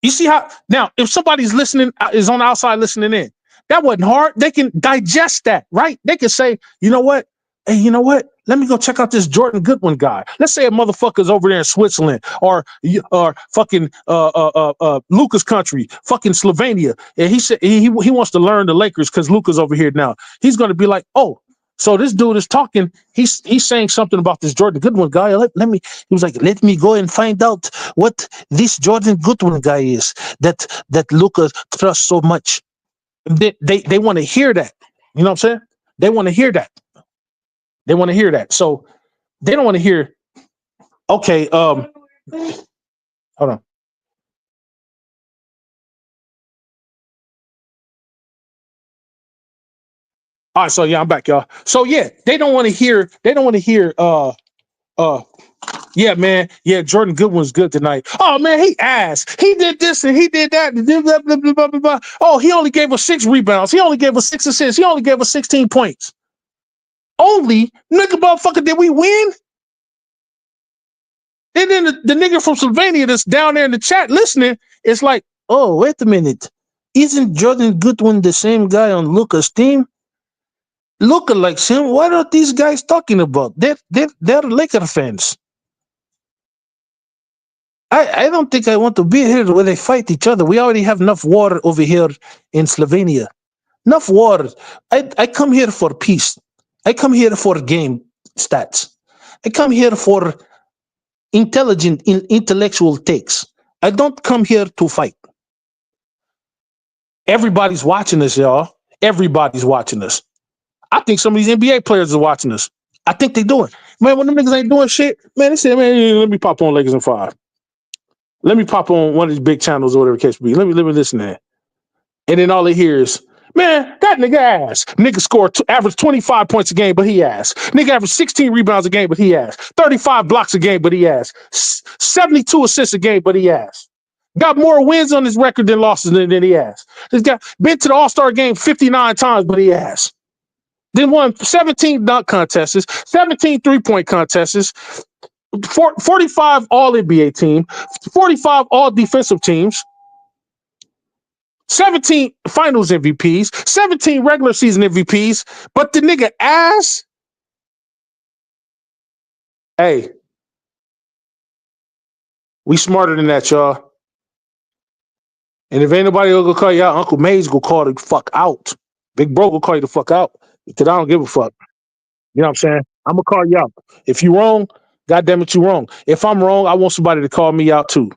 You see how now if somebody's listening, is on the outside listening in, that wasn't hard. They can digest that, right? They can say, you know what? Hey, you know what? Let me go check out this Jordan Goodwin guy. Let's say a motherfucker's over there in Switzerland or fucking Luka's country, fucking Slovenia, and he said he wants to learn the Lakers because Luka's over here now. He's going to be like, oh, so this dude is talking. He's saying something about this Jordan Goodwin guy. Let me. He was like, let me go and find out what this Jordan Goodwin guy is that Luka trusts so much. They want to hear that. You know what I'm saying? They want to hear that. They want to hear that. So they don't want to hear. Okay. Hold on. All right. So yeah, I'm back, y'all. So yeah, they don't want to hear. Yeah, man. Yeah, Jordan Goodwin's good tonight. Oh man, he asked. He did this and he did that. Blah, blah, blah, blah, blah, blah. Oh, he only gave us 6 rebounds. He only gave us 6 assists. He only gave us 16 points. Only, nigga, motherfucker, did we win? And then the nigga from Slovenia that's down there in the chat listening, it's like, oh, wait a minute. Isn't Jordan Goodwin the same guy on Luka's team? Luka likes him. What are these guys talking about? They're Laker fans. I don't think I want to be here where they fight each other. We already have enough war over here in Slovenia. Enough war. I come here for peace. I come here for game stats. I come here for intellectual takes. I don't come here to fight. Everybody's watching us, y'all. Everybody's watching us. I think some of these NBA players are watching us. I think they doing. Man, when them niggas ain't doing shit, man, they say, man, let me pop on Lakers in 5. Let me pop on one of these big channels or whatever the case be. Let me listen to that. And then all they hear is, man, that nigga ass. Nigga scored average 25 points a game, but he ass. Nigga average 16 rebounds a game, but he ass. 35 blocks a game, but he ass. 72 assists a game, but he ass. Got more wins on his record than losses than he has. This guy been to the All-Star game 59 times, but he ass. Then won 17 dunk contests, 17 three-point contests, 45 All-NBA team, 45 All-Defensive teams, 17 finals MVPs, 17 regular season MVPs, but the nigga ass Hey, we smarter than that, y'all. And if anybody will go call you out, Uncle Maze go call the fuck out. Big Bro will call you the fuck out. Because I don't give a fuck. You know what I'm saying? I'm gonna call you out. If you wrong, goddamn it, you wrong. If I'm wrong, I want somebody to call me out too.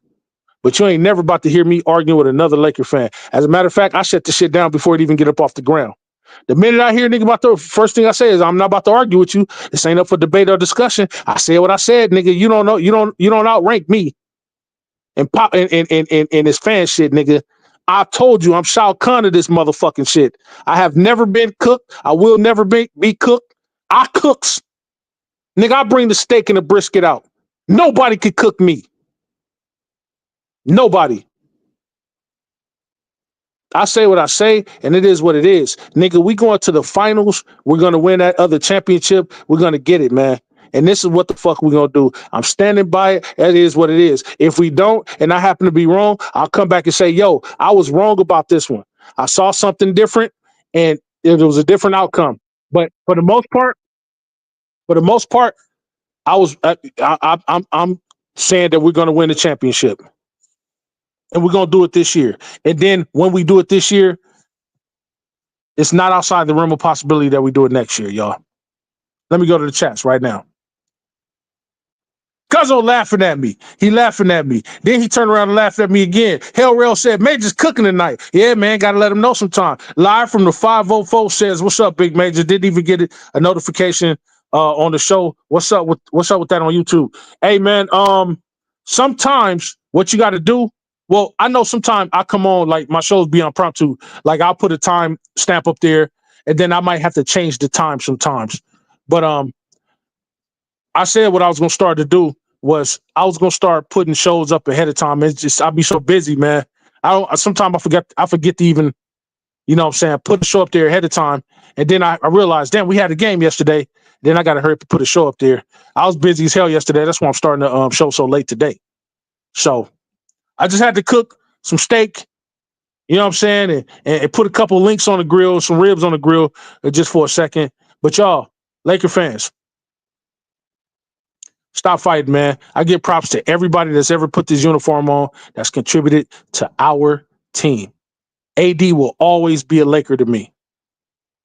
But you ain't never about to hear me arguing with another Laker fan. As a matter of fact, I shut the shit down before it even get up off the ground. The minute I hear a nigga about the first thing I say is I'm not about to argue with you. This ain't up for debate or discussion. I said what I said, nigga. You don't know, you don't outrank me and pop and this fan shit, nigga. I told you I'm Shao Kahn of this motherfucking shit. I have never been cooked. I will never be cooked. I cooks. Nigga, I bring the steak and the brisket out. Nobody could cook me. Nobody. I say what I say, and it is what it is. Nigga, we going to the finals. We're going to win that other championship. We're going to get it, man. And this is what the fuck we're going to do. I'm standing by it. That is what it is. If we don't, and I happen to be wrong, I'll come back and say, yo, I was wrong about this one. I saw something different, and it was a different outcome. But for the most part, I'm saying that we're going to win the championship. And we're going to do it this year. And then when we do it this year, it's not outside the realm of possibility that we do it next year, y'all. Let me go to the chats right now. Cuzzo laughing at me. He laughing at me. Then he turned around and laughed at me again. Hell Rail said, Major's cooking tonight. Yeah, man, got to let him know sometime. Live from the 504 says, what's up, Big Major? Didn't even get a notification on the show. What's up with that on YouTube? Hey, man, sometimes what you got to do, well, I know sometimes I come on, like my shows be impromptu. Like I'll put a time stamp up there, and then I might have to change the time sometimes. But I said what I was gonna start to do was I was gonna start putting shows up ahead of time. It's just I'll be so busy, man. Sometimes I forget to even, you know what I'm saying, put a show up there ahead of time. And then I realized, damn, we had a game yesterday. Then I gotta hurry up and put a show up there. I was busy as hell yesterday. That's why I'm starting the show so late today. So I just had to cook some steak, you know what I'm saying, and put a couple links on the grill, some ribs on the grill just for a second. But y'all, Laker fans, stop fighting, man. I give props to everybody that's ever put this uniform on, that's contributed to our team. AD will always be a Laker to me.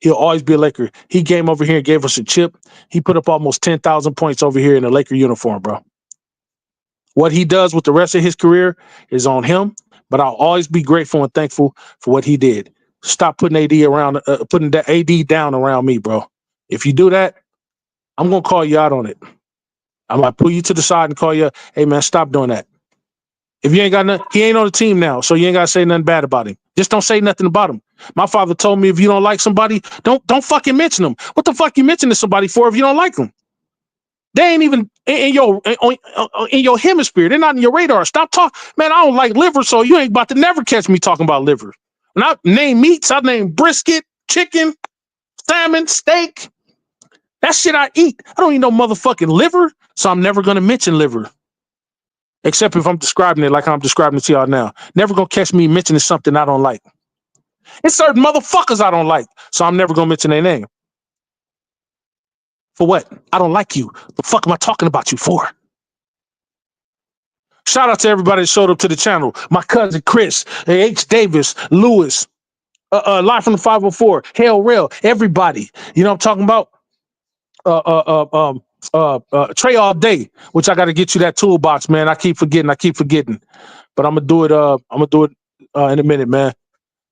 He'll always be a Laker. He came over here and gave us a chip. He put up almost 10,000 points over here in a Laker uniform, bro. What he does with the rest of his career is on him, but I'll always be grateful and thankful for what he did. Stop putting putting that AD down around me, bro. If you do that, I'm gonna call you out on it. I might pull you to the side and call you, hey man, stop doing that. If you ain't got nothing, he ain't on the team now, so you ain't gotta say nothing bad about him. Just don't say nothing about him. My father told me if you don't like somebody, don't fucking mention them. What the fuck you mentioning somebody for if you don't like them? They ain't even in your hemisphere. They're not in your radar. Stop talking, man. I don't like liver, so you ain't about to never catch me talking about liver. When I name meats, I name brisket, chicken, salmon, steak. That shit I eat. I don't eat no motherfucking liver, so I'm never gonna mention liver. Except if I'm describing it like I'm describing it to y'all now. Never gonna catch me mentioning something I don't like. It's certain motherfuckers I don't like, so I'm never gonna mention their name. For what? I don't like you. The fuck am I talking about you for? Shout out to everybody that showed up to the channel. My cousin Chris, H. Davis, Lewis, live from the 504, Hell Rail, everybody. You know what I'm talking about? Trey all day, which I got to get you that toolbox, man. I keep forgetting, but I'm gonna do it in a minute, man.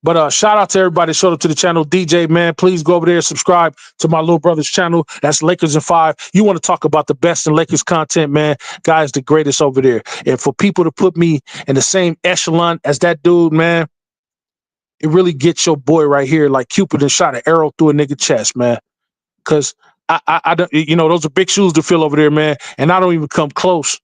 But shout out to everybody that showed up to the channel. DJ, man, please go over there and subscribe to my little brother's channel. That's Lakers in 5. You want to talk about the best in Lakers content, man? Guy's the greatest over there. And for people to put me in the same echelon as that dude, man, it really gets your boy right here like Cupid and shot an arrow through a nigga chest, man. Because I don't, those are big shoes to fill over there, man. And I don't even come close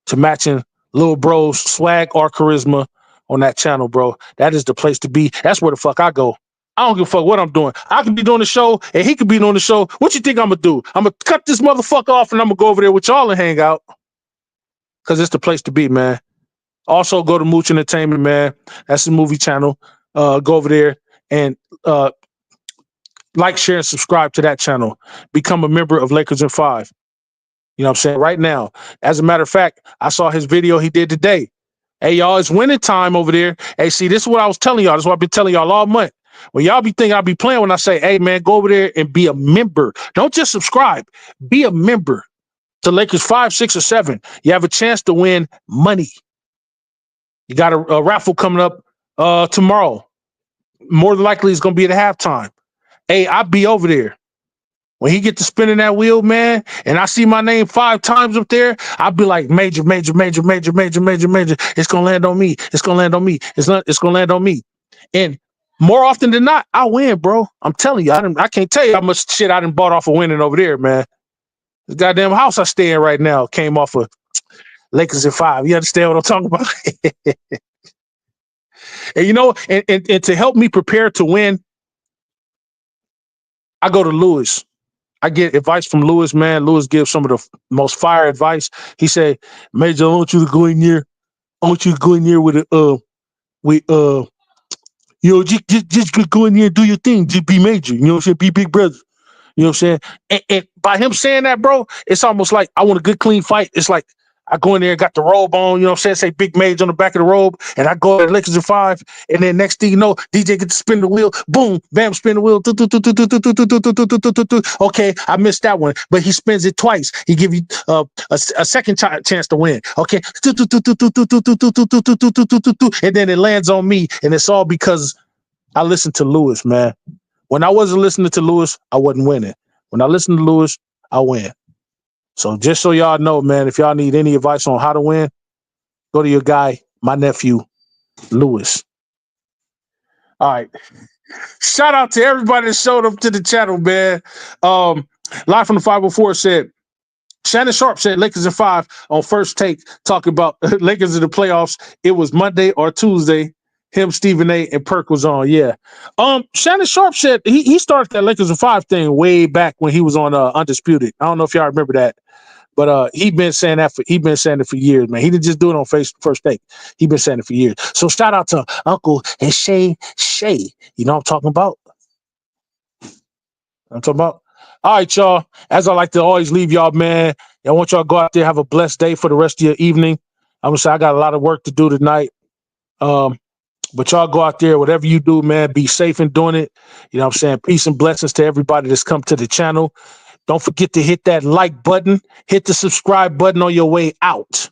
to matching Lil Bro's swag or charisma on that channel, bro. That is the place to be. That's where the fuck I go. I don't give a fuck what I'm doing. I could be doing the show and he could be doing the show. What you think I'm gonna do? I'm gonna cut this motherfucker off and I'm gonna go over there with y'all and hang out. Cause it's the place to be, man. Also go to Mooch Entertainment, man. That's the movie channel. Go over there and like, share, and subscribe to that channel. Become a member of Lakers in 5. You know what I'm saying? Right now. As a matter of fact, I saw his video he did today. Hey, y'all, it's winning time over there. Hey, see, this is what I was telling y'all. This is what I've been telling y'all all month. When y'all be thinking I'll be playing when I say, hey, man, go over there and be a member. Don't just subscribe. Be a member to Lakers 5, 6, or 7. You have a chance to win money. You got a raffle coming up tomorrow. More than likely, it's going to be at halftime. Hey, I'll be over there. When he get to spinning that wheel, man, and I see my name 5 times up there, I'll be like, major, major, major, major, major, major, major. It's gonna land on me. It's gonna land on me. It's gonna land on me. And more often than not, I win, bro. I'm telling you, I can't tell you how much shit I done bought off of winning over there, man. The goddamn house I stay in right now came off of Lakers in 5. You understand what I'm talking about? And you know, and to help me prepare to win, I go to Lewis. I get advice from Lewis, man. Lewis gives some of the most fire advice. He said, Major, I want you to go in there. I want you to go in there with just go in there and do your thing. Just be major. You know what I'm saying? Be big brother. You know what I'm saying? And by him saying that, bro, it's almost like I want a good, clean fight. It's like I go in there and got the robe on, you know what I'm saying? Say Big Mage on the back of the robe, and I go to Lakers in 5, and then next thing you know, DJ gets to spin the wheel, boom, bam, spin the wheel. Okay, I missed that one, but he spins it twice. He give you a second chance to win. Okay, and then it lands on me, and it's all because I listened to Lewis, man. When I wasn't listening to Lewis, I wasn't winning. When I listen to Lewis, I win. So just so y'all know, man, if y'all need any advice on how to win, go to your guy, my nephew, Lewis. All right. Shout out to everybody that showed up to the channel, man. Live from the 504 said, Shannon Sharp said Lakers in 5 on First Take, talking about Lakers in the playoffs. It was Monday or Tuesday. Him, Stephen A, and Perk was on. Yeah. Shannon Sharp said he started that Lakers in 5 thing way back when he was on Undisputed. I don't know if y'all remember that. But he been saying it for years, man. He didn't just do it on First Take. He been saying it for years. So shout out to Uncle and Shay. You know what I'm talking about? All right, y'all. As I like to always leave y'all, man, I want y'all to go out there, have a blessed day for the rest of your evening. I'm gonna say I got a lot of work to do tonight. But y'all go out there, whatever you do, man, be safe in doing it. You know what I'm saying? Peace and blessings to everybody that's come to the channel. Don't forget to hit that like button. Hit the subscribe button on your way out.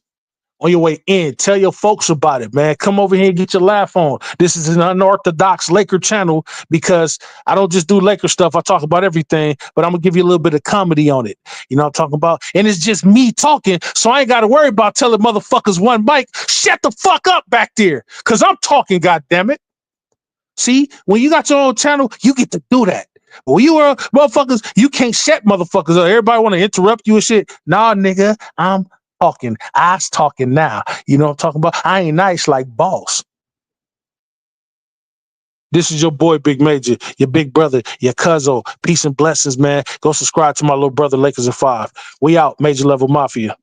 On your way in. Tell your folks about it, man. Come over here and get your laugh on. This is an unorthodox Laker channel because I don't just do Laker stuff. I talk about everything, but I'm going to give you a little bit of comedy on it. You know what I'm talking about? And it's just me talking, so I ain't got to worry about telling motherfuckers one mic, shut the fuck up back there, because I'm talking, goddammit. See, when you got your own channel, you get to do that. But when you are motherfuckers, you can't shut motherfuckers up. Everybody want to interrupt you and shit. Nah, nigga, I'm talking. I's talking now. You know what I'm talking about? I ain't nice like boss. This is your boy, Big Major, your big brother, your cousin. Peace and blessings, man. Go subscribe to my little brother, Lakers in 5. We out, Major Level Mafia.